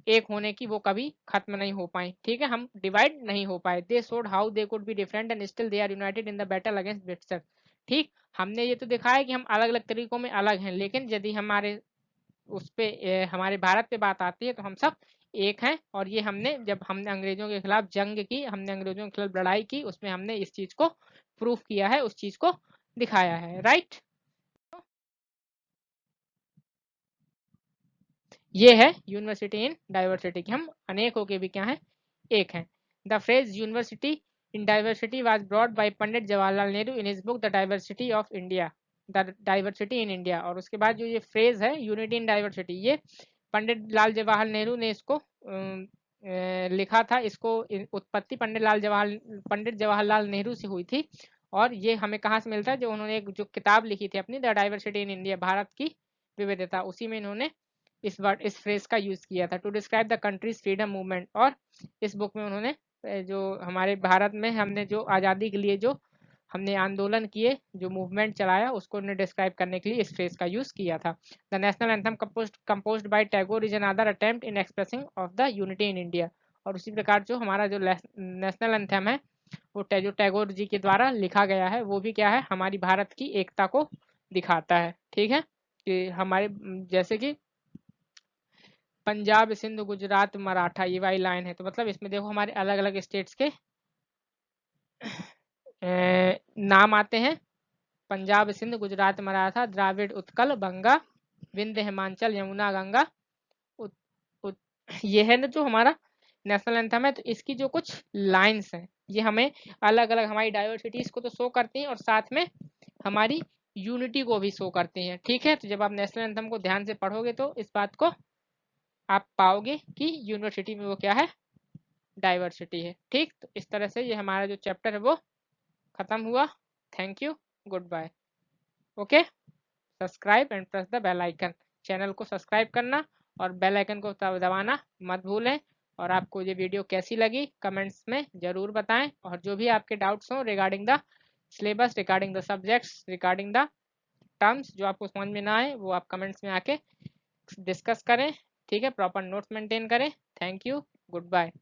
एक होने की, वो कभी खत्म नहीं हो पाई। ठीक है, हम डिवाइड नहीं हो पाए। They showed how they could be different and still they are united in the battle against Britishers. ठीक, हमने ये तो दिखाया कि हम अलग अलग तरीकों में अलग हैं, लेकिन यदि हमारे उस पे हमारे भारत पे बात आती है, तो हम सब एक हैं। और ये हमने, जब हमने अंग्रेजों के खिलाफ जंग की, हमने अंग्रेजों के खिलाफ लड़ाई की, उसमें हमने इस चीज को प्रूफ किया है, उस चीज को दिखाया है। राइट, ये है यूनिवर्सिटी इन डाइवर्सिटी, कि हम अनेक होके भी क्या हैं, एक हैं। The phrase university in diversity was brought by Pandit Jawaharlal Nehru in his book the diversity of India, the diversity in India. और उसके बाद जो ये फ्रेज है, यूनिटी इन डाइवर्सिटी, ये पंडित लाल जवाहर नेहरू ने इसको लिखा था। इसको उत्पत्ति पंडित जवाहरलाल नेहरू से हुई थी। और ये हमें कहाँ से मिलता है, जो उन्होंने एक जो किताब लिखी थी अपनी, the diversity in India, Bharat की विविधता, उसी में इन्होंने इस फ्रेज का यूज किया था to describe the country's freedom movement. और इस बुक में उन्होंने जो हमारे भारत में हमने जो आज़ादी के लिए जो हमने आंदोलन किए, जो मूवमेंट चलाया, उसको उन्हें डिस्क्राइब करने के लिए इस फ्रेज का यूज किया था। The national anthem composed bye Tagore is another attempt in expressing of the unity in India. और उसी प्रकार जो हमारा जो नेशनल एंथम है, वो जो टैगोर जी के द्वारा लिखा गया है, वो भी क्या है, हमारी भारत की एकता को दिखाता है। ठीक है, कि हमारे जैसे कि पंजाब, सिंध, गुजरात, मराठा, ये वाली लाइन है। तो मतलब इसमें देखो हमारे अलग अलग स्टेट्स के नाम आते हैं, पंजाब, सिंध, गुजरात, मराठा, द्राविड़, उत्कल, बंगा, विंध्य, हिमाचल, यमुना, गंगा, उत, उत, ये है ना जो हमारा नेशनल एंथम है। तो इसकी जो कुछ लाइंस हैं, ये हमें अलग अलग हमारी डाइवर्सिटीज को तो शो करती हैं, और साथ में हमारी यूनिटी को भी शो करती हैं। ठीक है, तो जब आप नेशनल एंथम को ध्यान से पढ़ोगे, तो इस बात को आप पाओगे कि यूनिवर्सिटी में वो क्या है, डाइवर्सिटी है। ठीक, तो इस तरह से ये हमारा जो चैप्टर है वो खत्म हुआ। Thank you, goodbye. Okay, subscribe and press the bell icon. Channel को सब्सक्राइब करना और बेल आइकन को दबाना मत भूलें। और आपको ये वीडियो कैसी लगी, कमेंट्स में ज़रूर बताएं। और जो भी आपके डाउट्स हों regarding the syllabus, regarding the subjects, regarding the terms, जो आपको समझ में ना आए, वो आप कमेंट्स में आके डिस्कस करें। ठीक है, प्रॉपर नोट्स मेंटेन करें। Thank you. Good bye.